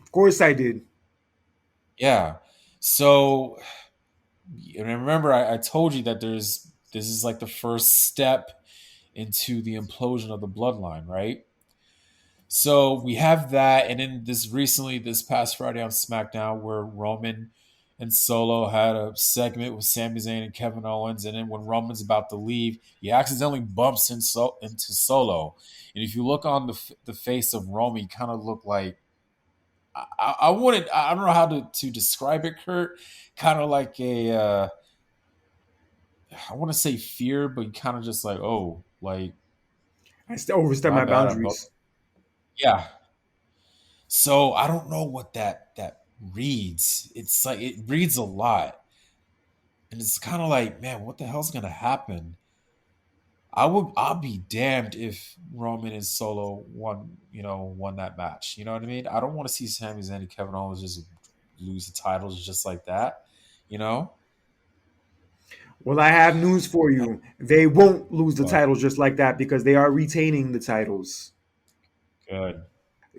Of course, I did. Yeah. So, and remember, I told you that this is like the first step into the implosion of the bloodline, right? So we have that, and then this past Friday on SmackDown, where Roman and Solo had a segment with Sami Zayn and Kevin Owens, and then when Roman's about to leave, he accidentally bumps into Solo, and if you look on the face of Roman, he kind of looked like I wouldn't I don't know how to describe it, Kurt. Kind of like a I want to say fear, but kind of just like, oh, like I still overstepped my my bad, boundaries. yeah. So I don't know what that reads. It's like it reads a lot, and it's kind of like, man, what the hell's gonna happen? I'll be damned if Roman and Solo won that match. You know what I mean? I don't want to see Sami Zayn and Kevin Owens just lose the titles just like that. You know? Well, I have news for Uh, you. They won't lose the What? titles just like that because they are retaining the titles. Good.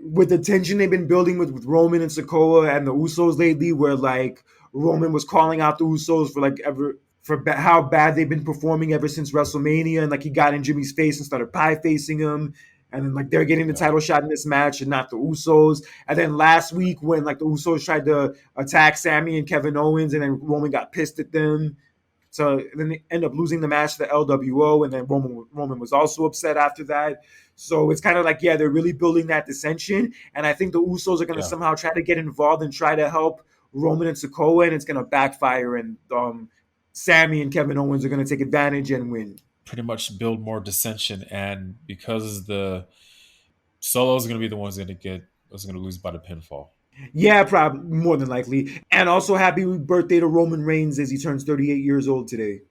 With the tension they've been building with Roman and Sokoa and the Usos lately, where like Roman was calling out the Usos for like ever for how bad they've been performing ever since WrestleMania, and like he got in Jimmy's face and started pie facing him, and then like they're getting the Yeah. title shot in this match and not the Usos. And then last week when like the Usos tried to attack Sammy and Kevin Owens, and then Roman got pissed at them. So then they end up losing the match to the LWO, and then Roman was also upset after that. So it's kind of like, yeah, they're really building that dissension, and I think the Usos are going to Yeah. somehow try to get involved and try to help Roman and Sokoa, and it's going to backfire, and Sammy and Kevin Owens are going to take advantage and win. Pretty much build more dissension, and because the Solos going to be the ones going to lose by the pinfall. Yeah, probably more than likely. And also, happy birthday to Roman Reigns as he turns 38 years old today.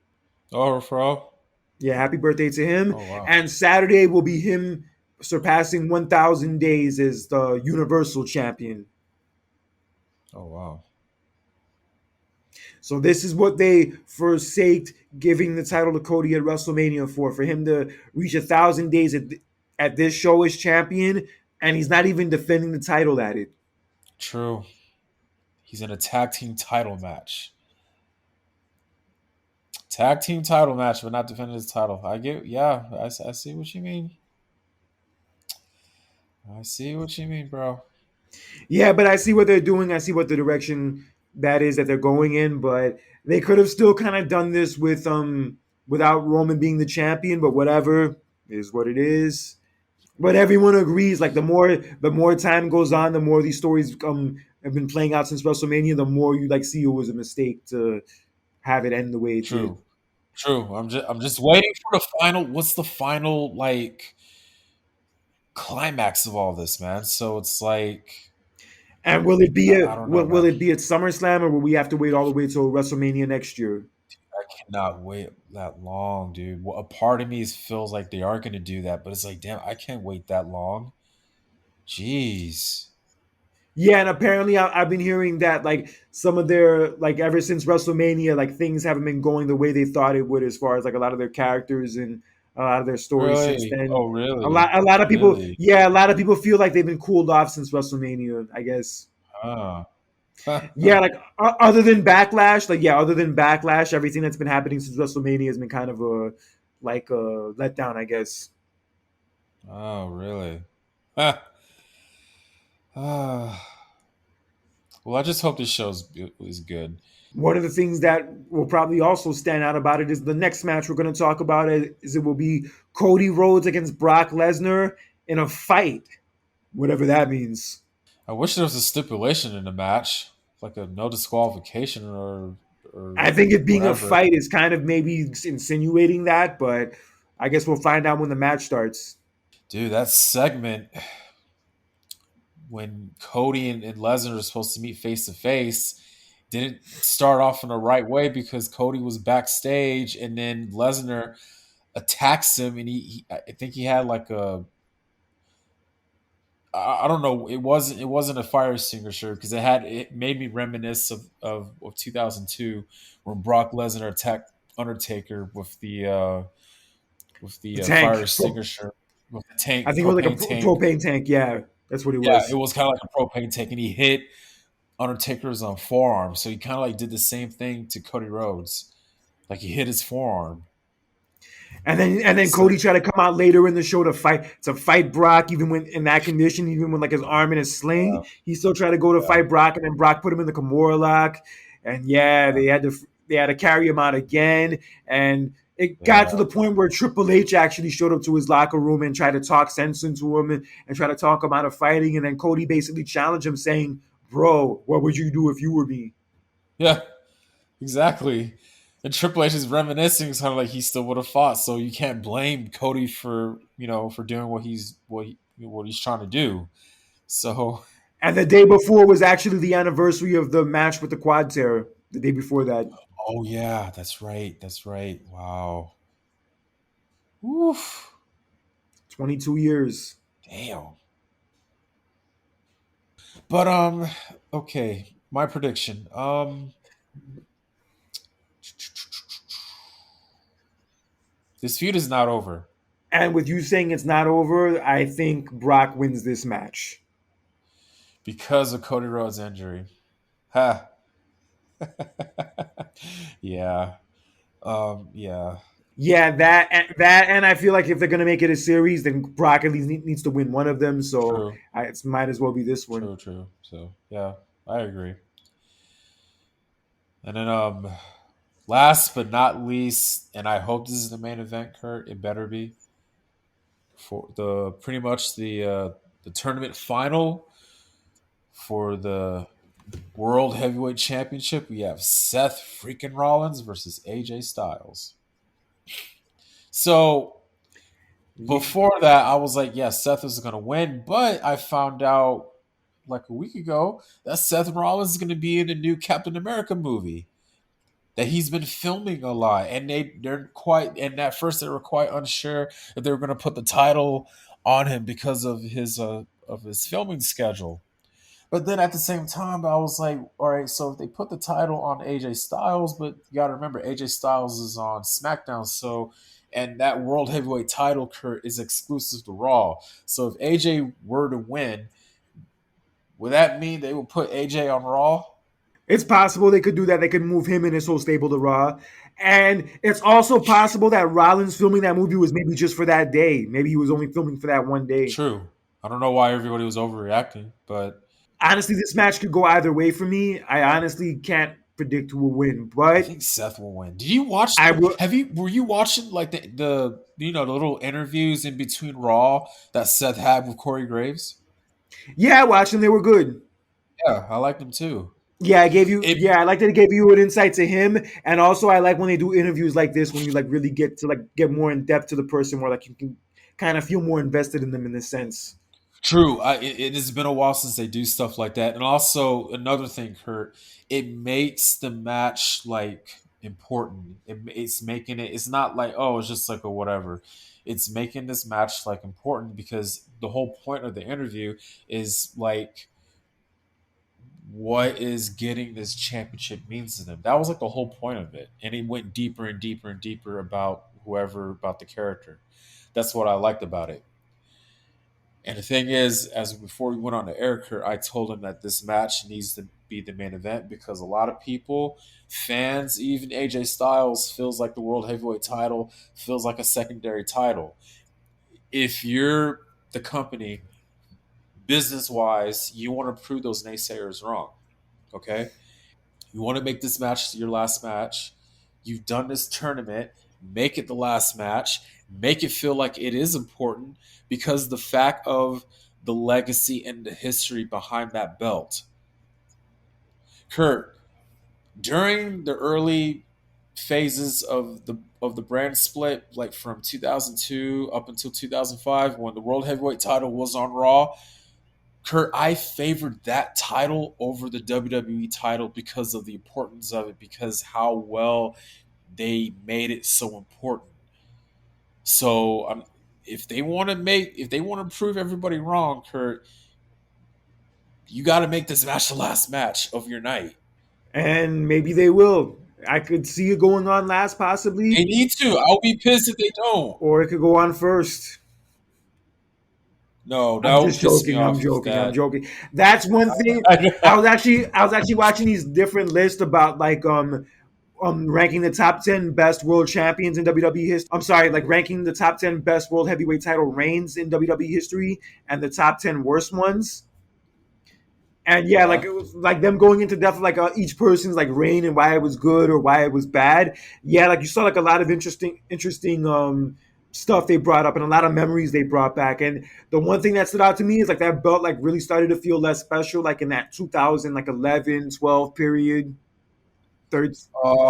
Oh, for Yeah, happy birthday to him. oh wow, And Saturday will be him surpassing 1,000 days as the Universal Champion. oh wow. So this is what they forsaked giving the title to Cody at WrestleMania for him to reach 1,000 days at this show as champion, and he's not even defending the title at it. True. He's in a tag team title match. Tag team title match, but not defending his title. I get, yeah, I see what you mean. I see what you mean, bro. Yeah, but I see what they're doing. I see what the direction that is that they're going in, but they could have still kind of done this without Roman being the champion, but whatever is what it is. But everyone agrees, like the more time goes on, the more these stories have been playing out since WrestleMania, the more you like see it was a mistake to have it end the way it did. True, true. I'm just waiting for the final. What's the final like climax of all this, man? So it's like And will it be I don't know, will man. it be at SummerSlam, or will we have to wait all the way till WrestleMania next year? I cannot wait that long, dude. Well, a part of me feels like they are going to do that, but it's like, damn, I can't wait that long. Jeez. Yeah, and apparently I've been hearing that like some of their like ever since WrestleMania, like things haven't been going the way they thought it would as far as like a lot of their characters and a lot of their stories since Really? then. Oh, A really? lot a lot of people, Really? yeah, a lot of people feel like they've been cooled off since WrestleMania, I guess. Huh. Yeah, like other than Backlash, like yeah, other than Backlash, everything that's been happening since WrestleMania has been kind of a letdown, I guess. Oh, really? Ah. Ah. Well, I just hope this is good. One of the things that will probably also stand out about it is the next match we're going to talk about is it will be Cody Rhodes against Brock Lesnar in a fight, whatever that means. I wish there was a stipulation in the match, like a no disqualification or I think it being a whatever. fight is kind of maybe insinuating that, but I guess we'll find out when the match starts. Dude, that segment when Cody and Lesnar are supposed to meet face to face didn't start off in the right way because Cody was backstage and then Lesnar attacks him and I think he had like a I don't know, it wasn't a fire extinguisher because it made me reminisce of 2002 when Brock Lesnar attacked Undertaker with The the fire tank, extinguisher with the tank, I the think it was like a propane tank. propane tank. Yeah, that's what it Yeah, it was. was kind of like a propane tank, and he hit Undertaker's forearm. So he kind of like did the same thing to Cody Rhodes, like he hit his forearm. And then So Cody tried to come out later in the show to fight Brock, even when in that condition, even when like his arm in a sling, he still tried to go to yeah, fight Brock, and then Brock put him in the Kimura lock, and yeah, yeah, they had to carry him out again, and it got yeah, to the point where Triple H actually showed up to his locker room and tried to talk sense into him and try to talk him out of fighting, and then Cody basically challenged him, saying, "Bro, what would you do if you were me?" yeah, exactly. And Triple H is reminiscing, kind of like he still would have fought. So you can't blame Cody for for doing what he's trying to do. So And the day before was actually the anniversary of the match with the quad tear. The day before that, oh yeah, that's right, that's right. Wow, oof, 22 years. damn. But okay, my prediction. This feud is not over And with you saying it's not over, I think Brock wins this match. because of Cody Rhodes' injury. Ha. Yeah. Yeah, Yeah, and I feel like if they're gonna make it a series, then Brock at least needs to win one of them. So true, it might as well be this one. true. So yeah, I agree. And then last but not least, and I hope this is the main event, Kurt. It better be for the pretty much the tournament final for the World Heavyweight Championship. We have Seth freaking Rollins versus AJ Styles. So Yeah. before that, I was like, yeah, Seth is going to win. But I found out like a week ago that Seth Rollins is going to be in the new Captain America movie that he's been filming a lot. And they're quite, and at first they were quite unsure if they were going to put the title on him because of his filming schedule. But then at the same time, I was like, all right, so if they put the title on AJ Styles, but you got to remember, AJ Styles is on SmackDown, so and that World Heavyweight title, Kurt, is exclusive to Raw. So if AJ were to win, would that mean they would put AJ on Raw? It's possible they could do that. They could move him and his whole stable to Raw. And it's also possible that Rollins filming that movie was maybe just for that day. Maybe he was only filming for that one day. True. I don't know why everybody was overreacting, but Honestly, this match could go either way for me. I honestly can't predict who will win, I but think Seth will win. Did you watch? I will. Have you? Were you watching like the the little interviews in between Raw that Seth had with Corey Graves? Yeah, I watched them. They were good. Yeah, I liked them too. Yeah, I gave you. It Yeah, I like that it gave you an insight to him, and also I like when they do interviews like this when you like really get to like get more in depth to the person, where like you can kind of feel more invested in them in this sense. true. It has been a while since they do stuff like that, and also another thing, Kurt, it makes the match like important. It's making it. It's not like oh, it's just like a whatever. It's making this match like important because the whole point of the interview is like what is getting this championship means to them. That was like the whole point of it. And it went deeper and deeper and deeper about whoever, about the character. That's what I liked about it. And the thing is, as before we went on to air, Kurt, I told him that this match needs to be the main event because a lot of people, fans, even AJ Styles, feels like the World Heavyweight title feels like a secondary title. If you're the company, business wise, you want to prove those naysayers wrong. Okay? You want to make this match your last match. You've done this tournament. Make it the last match. Make it feel like it is important because the fact of the legacy and the history behind that belt. Kurt, during the early phases of the brand split, like from 2002 up until 2005, when the World Heavyweight title was on Raw, Kurt, I favored that title over the WWE title because of the importance of it, because how well they made it so important. So if they want to prove everybody wrong, Kurt, you got to make this match the last match of your night. And maybe they will. I could see it going on last, They possibly, need to. I'll be pissed if they don't. or it could go on first. No, that I'm would just piss me joking. I'm off if joking. I'm that. joking. That's one thing. I was actually watching these different lists about like ranking the top 10 best world champions in WWE history. I'm sorry, like ranking the top 10 best world heavyweight title reigns in WWE history and the top 10 worst ones. And yeah, like Yeah. it was like them going into depth of like each person's like reign and why it was good or why it was bad. Yeah, like you saw like a lot of interesting stuff they brought up and a lot of memories they brought back. And the one thing that stood out to me is like that belt like really started to feel less special like in that 2000 like 11, 12 period, third,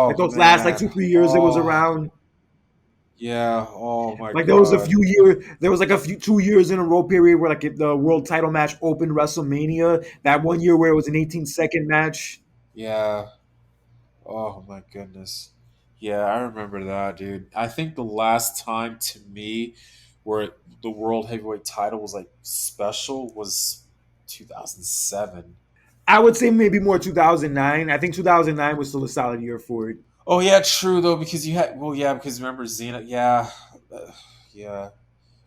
like Oh those last like man. 2 3 years it was Oh around. yeah. Oh my Like god. there was like a few 2 years in a row period where like the world title match opened WrestleMania. That one year where it was an 18-second match. Yeah. Oh my goodness. Yeah, I remember that, dude. I think the last time to me where the world heavyweight title was like special was 2007. I would say maybe more 2009. I think 2009 was still a solid year for it. Oh yeah, true though because you had well yeah because remember Xena yeah yeah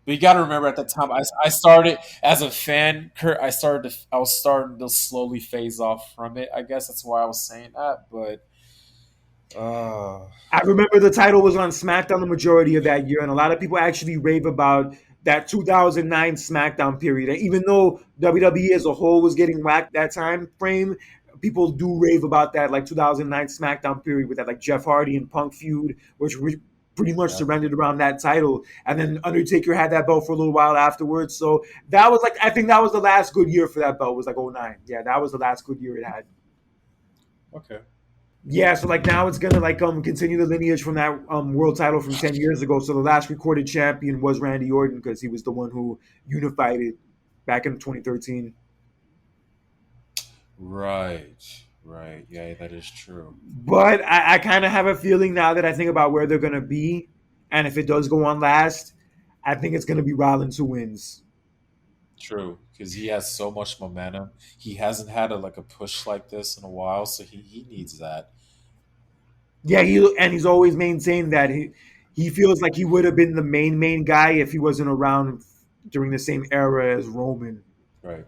but you got to remember at that time I started as a fan Kurt I was starting to slowly phase off from it I guess that's why I was saying that but Uh, I remember the title was on SmackDown the majority of that year, and a lot of people actually rave about that 2009 SmackDown period. And even though WWE as a whole was getting whacked that time frame, people do rave about that like 2009 SmackDown period with that like Jeff Hardy and Punk feud, which pretty much yeah. surrendered around that title. And then Undertaker had that belt for a little while afterwards. So that was like I think that was the last good year for that belt. Was like '09. Yeah, that was the last good year it had. Okay. Yeah, so like now it's gonna like continue the lineage from that world title from 10 years ago. So the last recorded champion was Randy Orton because he was the one who unified it back in 2013. Right. Right. Yeah, that is true. But I kind of have a feeling now that I think about where they're gonna be, and if it does go on last, I think it's gonna be Rollins who wins. True, because he has so much momentum. He hasn't had a push like this in a while, so he needs that. Yeah, he's always maintained that he feels like he would have been the main guy if he wasn't around during the same era as Roman. Right.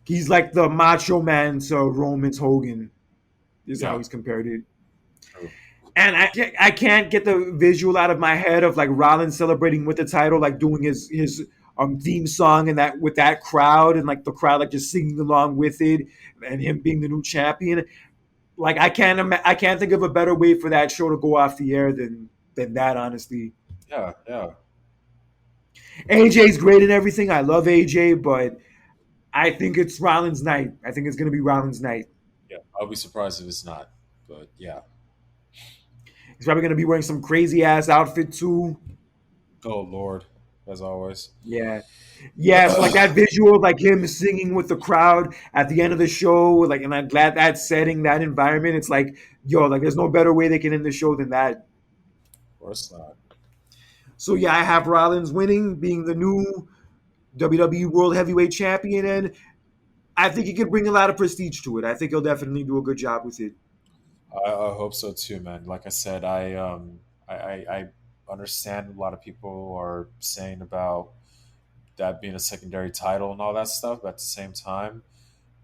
He's like the Macho Man to Roman's Hogan. Is how Yeah. he's compared it. True. And I can't get the visual out of my head of like Rollins celebrating with the title, like doing his theme song and that with that crowd and like the crowd like just singing along with it and him being the new champion. Like I can't think of a better way for that show to go off the air than that. Honestly, Yeah. Yeah. AJ's great and everything. I love AJ, but I think it's Rollins' night. I think it's gonna be Rollins' night. Yeah. I'll be surprised if it's not. But yeah. He's probably gonna be wearing some crazy ass outfit too. Oh Lord, as always. Yeah. Yeah, so like that visual of like him singing with the crowd at the end of the show, like and I'm glad that setting, that environment, it's like, yo, like there's no better way they can end the show than that. Of course not. So yeah, I have Rollins winning, being the new WWE World Heavyweight Champion, and I think he could bring a lot of prestige to it. I think he'll definitely do a good job with it. I hope so too, man. Like I said, I understand a lot of people are saying about that being a secondary title and all that stuff, but at the same time,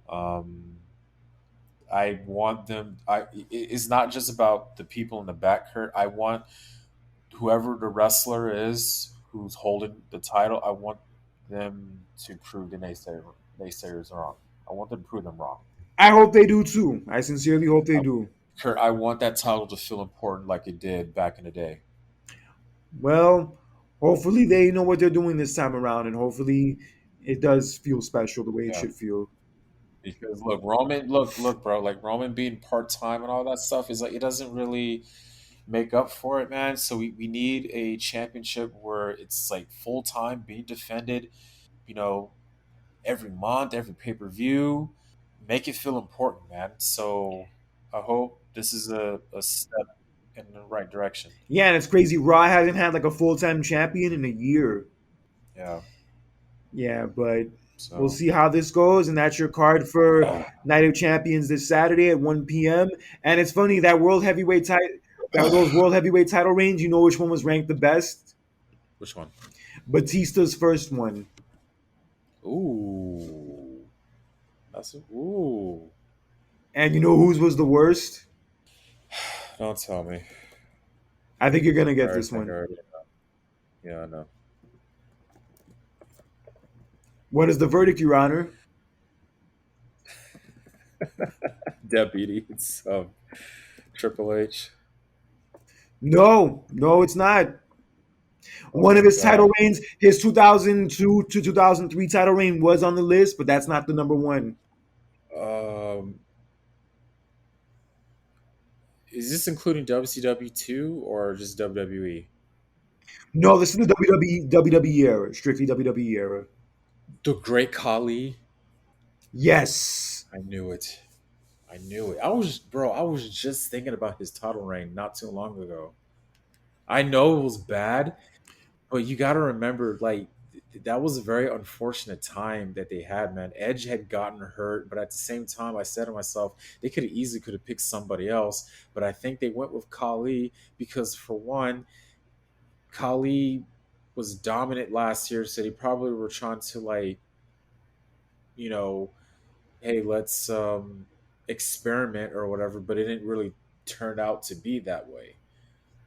um, I want them. It's not just about the people in the back, Kurt. I want whoever the wrestler is who's holding the title. I want them to prove the naysayers wrong. I want them to prove them wrong. I hope they do too. I sincerely hope they do. Kurt, I want that title to feel important like it did back in the day. Well, hopefully they know what they're doing this time around, and hopefully it does feel special the way it Yeah. should feel. Because look, bro. Like Roman being part time and all that stuff is like it doesn't really make up for it, man. So we need a championship where it's like full time being defended. You know, every month, every pay per view, make it feel important, man. So I hope this is a step in the right direction. Yeah, and it's crazy. Raw hasn't had like a full time champion in a year. Yeah. Yeah, but we'll So see how this goes. And that's your card for Night of Champions this Saturday at 1 p.m. And it's funny that those world heavyweight title reigns. You know which one was ranked the best? which one? Batista's first one. Ooh, ooh. And you know whose was the worst? Don't tell me. I think you're gonna I get already this think I one. already. Yeah, I know. What is the verdict, Your Honor? Deputy, it's Triple H. No, no, it's not. Oh One of my his title god. reigns, his 2002 to 2003 title reign was on the list, but that's not the number one. Um, is this including WCW two or just WWE? No, this is the WWE era, strictly WWE era. The Great Khali. Yes. I knew it. I knew it. Bro. I was just thinking about his title reign not too long ago. I know it was bad, but you got to remember, like that was a very unfortunate time that they had. Man, Edge had gotten hurt, but at the same time, I said to myself, they could have picked somebody else, but I think they went with Khali because, for one, Khali was dominant last year, so they probably were trying to you know, hey, let's experiment or whatever, but it didn't really turned out to be that way.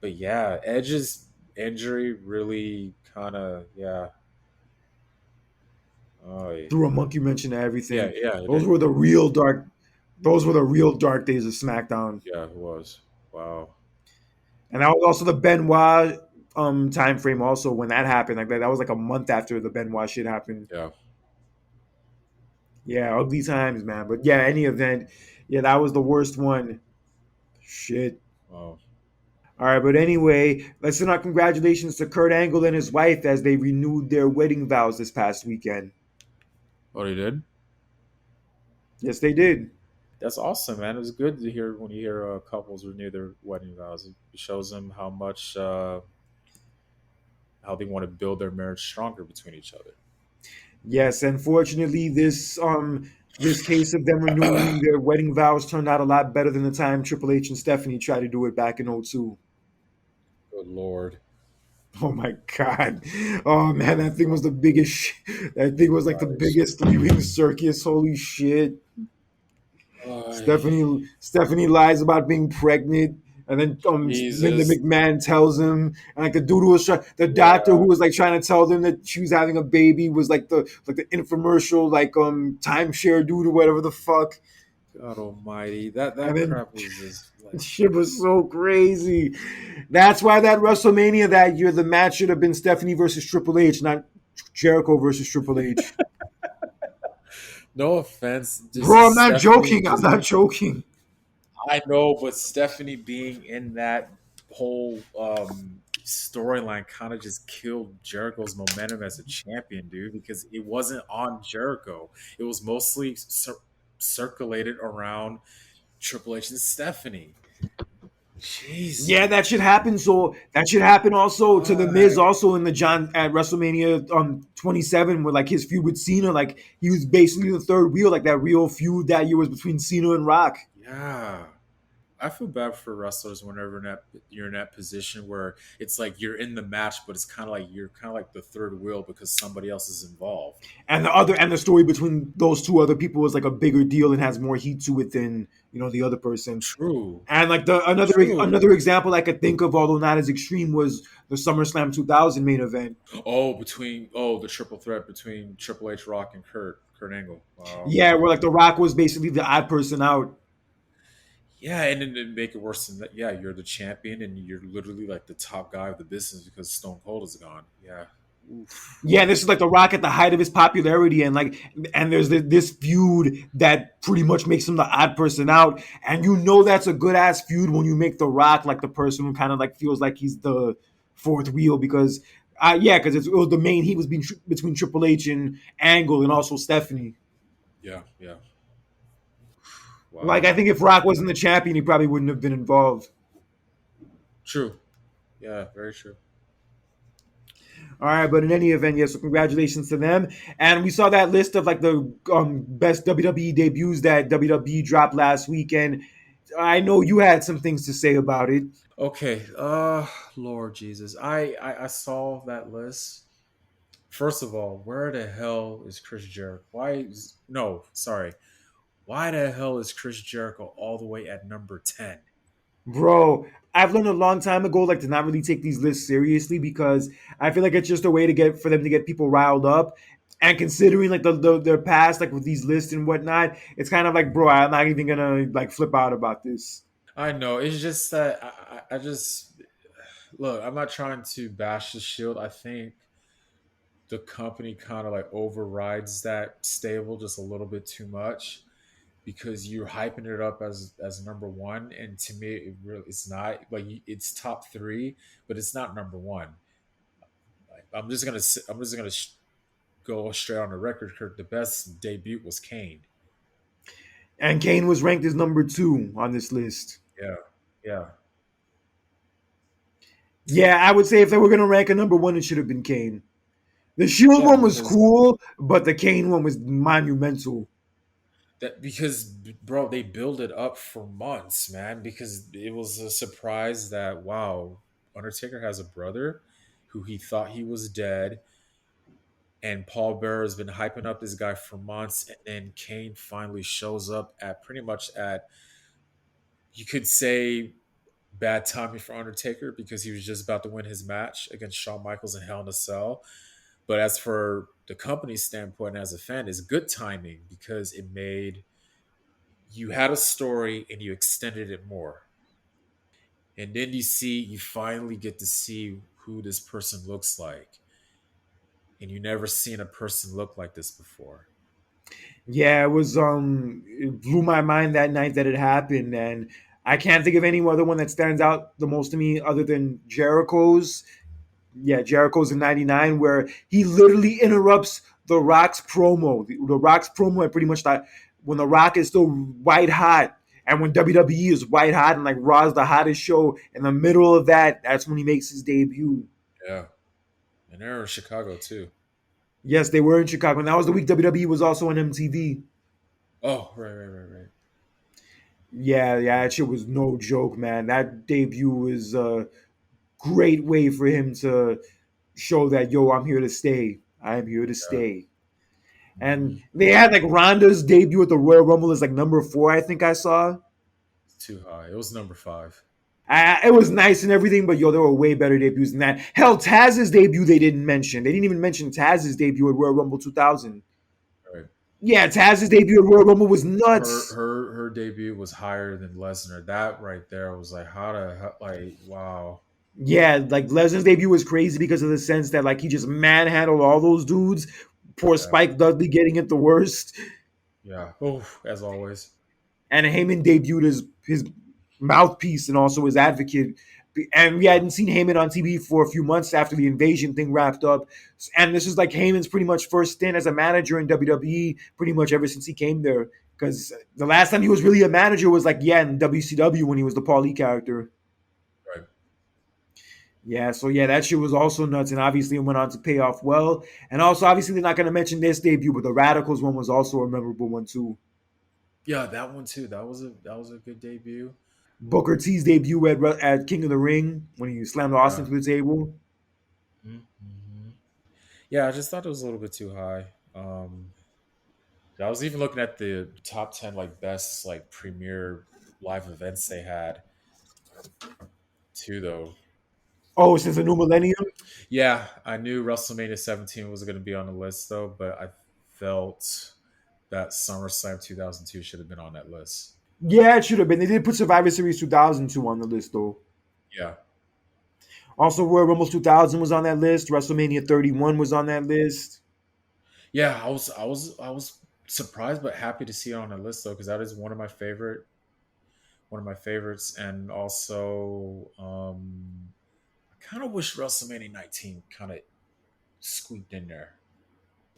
But yeah, Edge's injury really kind of yeah. Oh Threw a monkey wrench into yeah, everything. yeah, it Those did. were the real dark. Those were the real dark days of SmackDown. Yeah, it was. Wow. And that was also the Benoit time frame. Also, when that happened, like that was like a month after the Benoit shit happened. Yeah. Yeah, ugly times, man. But yeah, any event, yeah, that was the worst one. Shit. Wow. All right, but anyway, let's send our congratulations to Kurt Angle and his wife as they renewed their wedding vows this past weekend. Oh, they did. Yes, they did. That's awesome, man. It was good to hear when you hear couples renew their wedding vows. It shows them how much how they want to build their marriage stronger between each other. Yes, unfortunately, this case of them renewing their wedding vows turned out a lot better than the time Triple H and Stephanie tried to do it back in '02. Good lord. Oh my god! Oh man, that thing was the biggest. That thing was like the Right. biggest three-ring circus. Holy shit! Ay, Stephanie lies about being pregnant, and then Linda Jesus. McMahon tells him, and like the dude who was the doctor who Yeah. was like trying to tell them that she was having a baby was like the infomercial timeshare dude or whatever the fuck. God almighty. That And then crap was just like shit was so crazy. That's why that WrestleMania that year, the match should have been Stephanie versus Triple H, not Jericho versus Triple H. no offense, Bro, I'm just not Stephanie joking. I'm just not joking. I know, but Stephanie being in that whole storyline kind of just killed Jericho's momentum as a champion, dude, because it wasn't on Jericho. It was mostly circulated around Triple H and Stephanie. Yeah, Jesus. that should happen. So that should happen also to the Miz, Why? also in the John at WrestleMania 27, where like his feud with Cena, like he was basically the third wheel, like that real feud that year was between Cena and Rock. Yeah. I feel bad for wrestlers whenever you're in that position where it's like you're in the match, but it's kind of like you're kind of like the third wheel because somebody else is involved. And the story between those two other people was like a bigger deal and has more heat to it than the other person. True. And like the another True. example I could think of, although not as extreme, was the SummerSlam 2000 main event. The triple threat between Triple H, Rock, and Kurt Angle. Wow. Yeah, where like The Rock was basically the odd person out. Yeah, and then to make it worse than that, yeah, you're the champion and you're literally like the top guy of the business because Stone Cold is gone. Yeah. Oof. Yeah, this is like The Rock at the height of his popularity, and there's this feud that pretty much makes him the odd person out, and that's a good ass feud when you make The Rock like the person who kind of like feels like he's the fourth wheel because, because it was the main heat was between Triple H and Angle and also Stephanie. Yeah. Yeah. Like Wow. I think if Rock wasn't the champion, he probably wouldn't have been involved. True. Yeah. Very true. All right, but in any event, yes. So congratulations to them. And we saw that list of like the best WWE debuts that WWE dropped last weekend. I know you had some things to say about it. Okay. Lord Jesus, I saw that list. First of all, where the hell is Chris Jericho? No, sorry. Why the hell is Chris Jericho all the way at number 10? Bro, I've learned a long time ago like to not really take these lists seriously because I feel like it's just a way to get for them to get people riled up. And considering like their past, like with these lists and whatnot, it's kind of like, bro, I'm not even gonna like flip out about this. I know. It's just that I just look. I'm not trying to bash the Shield. I think the company kind of like overrides that stable just a little bit too much because you're hyping it up as number one, and to me, it's not like it's top three, but it's not number one. Like, I'm just gonna go straight on the record. Kurt, the best debut was Kane. And Kane was ranked as number two on this list. Yeah, yeah, Yeah, I would say if they were gonna rank a number one, it should have been Kane. The Shield yeah. one was Because cool, but the Kane one was monumental. bro, they build it up for months, man. Because it was a surprise that wow, Undertaker has a brother who he thought he was dead, and Paul Bearer has been hyping up this guy for months, and then Kane finally shows up at pretty much at You could say bad timing for Undertaker because he was just about to win his match against Shawn Michaels in Hell in a Cell. But as for the company's standpoint as a fan, it's good timing because it made you had a story and you extended it more. And then you finally get to see who this person looks like. And you never seen a person look like this before. Yeah, it blew my mind that night that it happened, and I can't think of any other one that stands out the most to me other than Jericho's. Yeah, Jericho's in '99, where he literally interrupts The Rock's promo. The Rock's promo, I pretty much thought when The Rock is still white hot, and when WWE is white hot, and like Raw's the hottest show. In the middle of that, that's when he makes his debut. Yeah. And they're in Chicago too. Yes, they were in Chicago, and that was the week WWE was also on MTV. Oh, right, right, right, right. Yeah, yeah, that shit was no joke, man. That debut was a great way for him to show that, yo, I'm here to stay. I am here to Yeah. stay. And Hmm. they had like Ronda's debut at the Royal Rumble is like number 4, I think I saw. It's too high. It was number five. It was nice and everything, but yo, there were way better debuts than that. Hell, Taz's debut they didn't mention. They didn't even mention Taz's debut at Royal Rumble 2000. Right. Yeah, Taz's debut at Royal Rumble was Her nuts. her her debut was higher than Lesnar. That right there was like like wow. Yeah, like Lesnar's debut was crazy because of the sense that like he just manhandled all those dudes. Poor Yeah. Spike Dudley getting it the worst, Yeah. Oh, as always. and Heyman debuted as his mouthpiece and also his advocate. And we Yeah. hadn't seen Heyman on TV for a few months after the invasion thing wrapped up. And this is like Heyman's pretty much first stint as a manager in WWE, pretty much ever since he came there. Because the last time he was really a manager was like, yeah, in WCW when he was the Paulie character. Right. Yeah, so yeah, that shit was also nuts, and obviously it went on to pay off well. And also, obviously, they're not going to mention this debut, but the Radicals one was also a memorable one too. Yeah, that one too. That was a good debut. Booker T's debut at King of the Ring when he slammed Austin Yeah. to the table. Mm-hmm. Yeah, I just thought it was a little bit too high. I was even looking at the top 10 like best like premier live events they had too though. Oh, since the new millennium. Yeah, I knew WrestleMania 17 was going to be on the list though, but I felt that SummerSlam 2002 should have been on that list. Yeah, it should have been. They did put Survivor Series 2002 on the list though. Yeah. Also, Royal Rumble 2000 was on that list. WrestleMania 31 was on that list. Yeah, I was surprised but happy to see it on the list though because that is one of my favorites and also I kind of wish WrestleMania 19 kind of squeaked in there.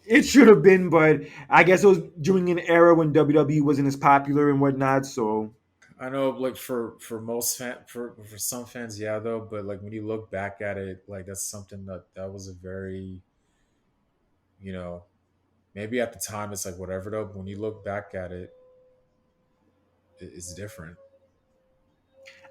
It should have been, but I guess it was during an era when WWE wasn't as popular and whatnot. So I know, like for most for some fans, yeah, though. But like when you look back at it, like that's something that was a very you know maybe at the time it's like whatever though. But when you look back at it, it's different.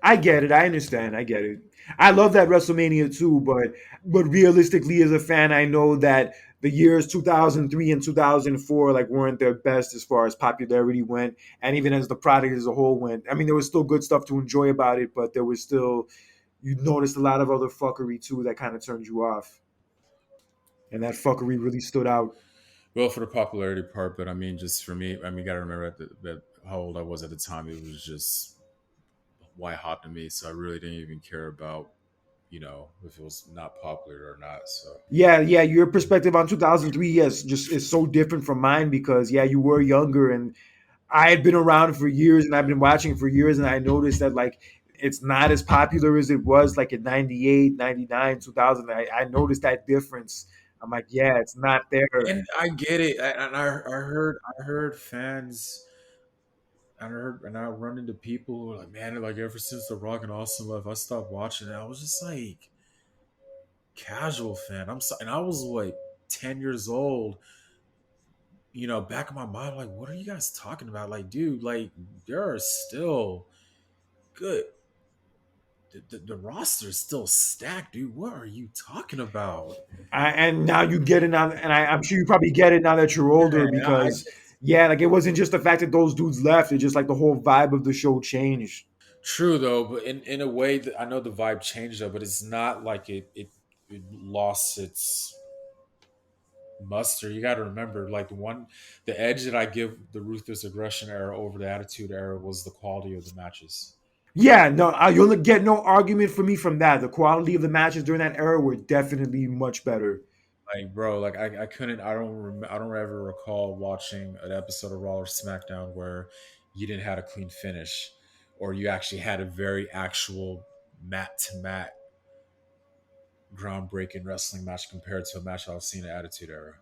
I get it. I understand. I get it. I love that WrestleMania too, but realistically, as a fan, I know that the years 2003 and 2004 like weren't their best as far as popularity went, and even as the product as a whole went. I mean, there was still good stuff to enjoy about it, but there was still you noticed a lot of other fuckery too that kind of turned you off, and that fuckery really stood out. Well, for the popularity part, but I mean, just for me, I mean, you got to remember that how old I was at the time. It was just white hot to me, so I really didn't even care about if it was not popular or not. So Yeah, yeah, your perspective on 2003, yes, just is so different from mine because yeah, you were younger and I had been around for years and I've been watching for years and I noticed that like it's not as popular as it was like in 98, 99, 2000. I noticed that difference. I'm like, yeah, it's not there. and I get it, and I heard fans. And I run into people who are like, man, like ever since The Rock and Austin left, I stopped watching it. I was just like, casual fan. I'm so, and I was like 10 years old. Back in my mind, like, what are you guys talking about? Like, dude, like there are still good. The roster is still stacked, dude. What are you talking about? And now you get it now, and I'm sure you probably get it now that you're older Yeah, because yeah, like it wasn't just the fact that those dudes left; it's just like the whole vibe of the show changed. True though, but in a way that I know the vibe changed though, but it's not like it lost its muster. You got to remember, like the edge that I give the ruthless aggression era over the attitude era was the quality of the matches. Yeah, no, you'll get no argument from me from that. The quality of the matches during that era were definitely much better. Like, bro, like I couldn't, I don't ever recall watching an episode of Raw or SmackDown where you didn't have a clean finish, or you actually had a very actual mat to mat groundbreaking wrestling match compared to a match I've seen in Attitude Era.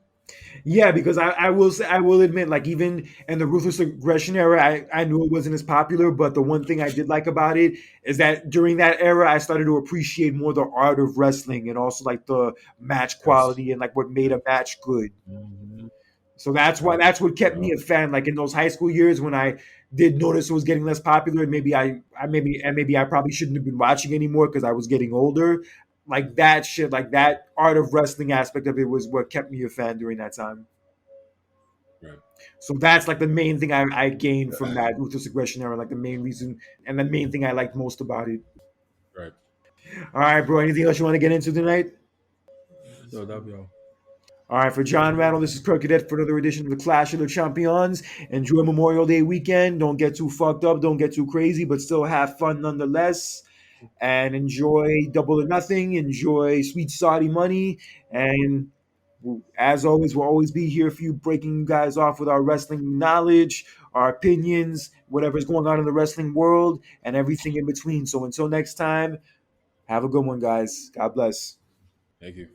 Yeah, because I will say, I will admit, like even in the ruthless aggression era, I knew it wasn't as popular, but the one thing I did like about it is that during that era, I started to appreciate more the art of wrestling and also like the match Yes. quality and like what made a match good. Mm-hmm. So Yep. that's what kept me Yep. a fan. Like in those high school years when I did notice it was getting less popular, and maybe I probably shouldn't have been watching anymore because I was getting older. Like that shit, like that art of wrestling aspect of it was what kept me a fan during that time. Right. So that's like the main thing I gained from that ruthless aggression era, like the main reason and the main thing I liked most about it. Right. All right, bro. Anything else you want to get into tonight? No, that'll be all. All right, for John Randall, this is Kirk Cadet for another edition of the Clash of the Champions. Enjoy Memorial Day weekend. Don't get too fucked up. Don't get too crazy, but still have fun nonetheless. And enjoy Double or Nothing. Enjoy Sweet Saudi Money. And as always, we'll always be here for you, breaking you guys off with our wrestling knowledge, our opinions, whatever's going on in the wrestling world, and everything in between. So until next time, have a good one, guys. God bless. Thank you.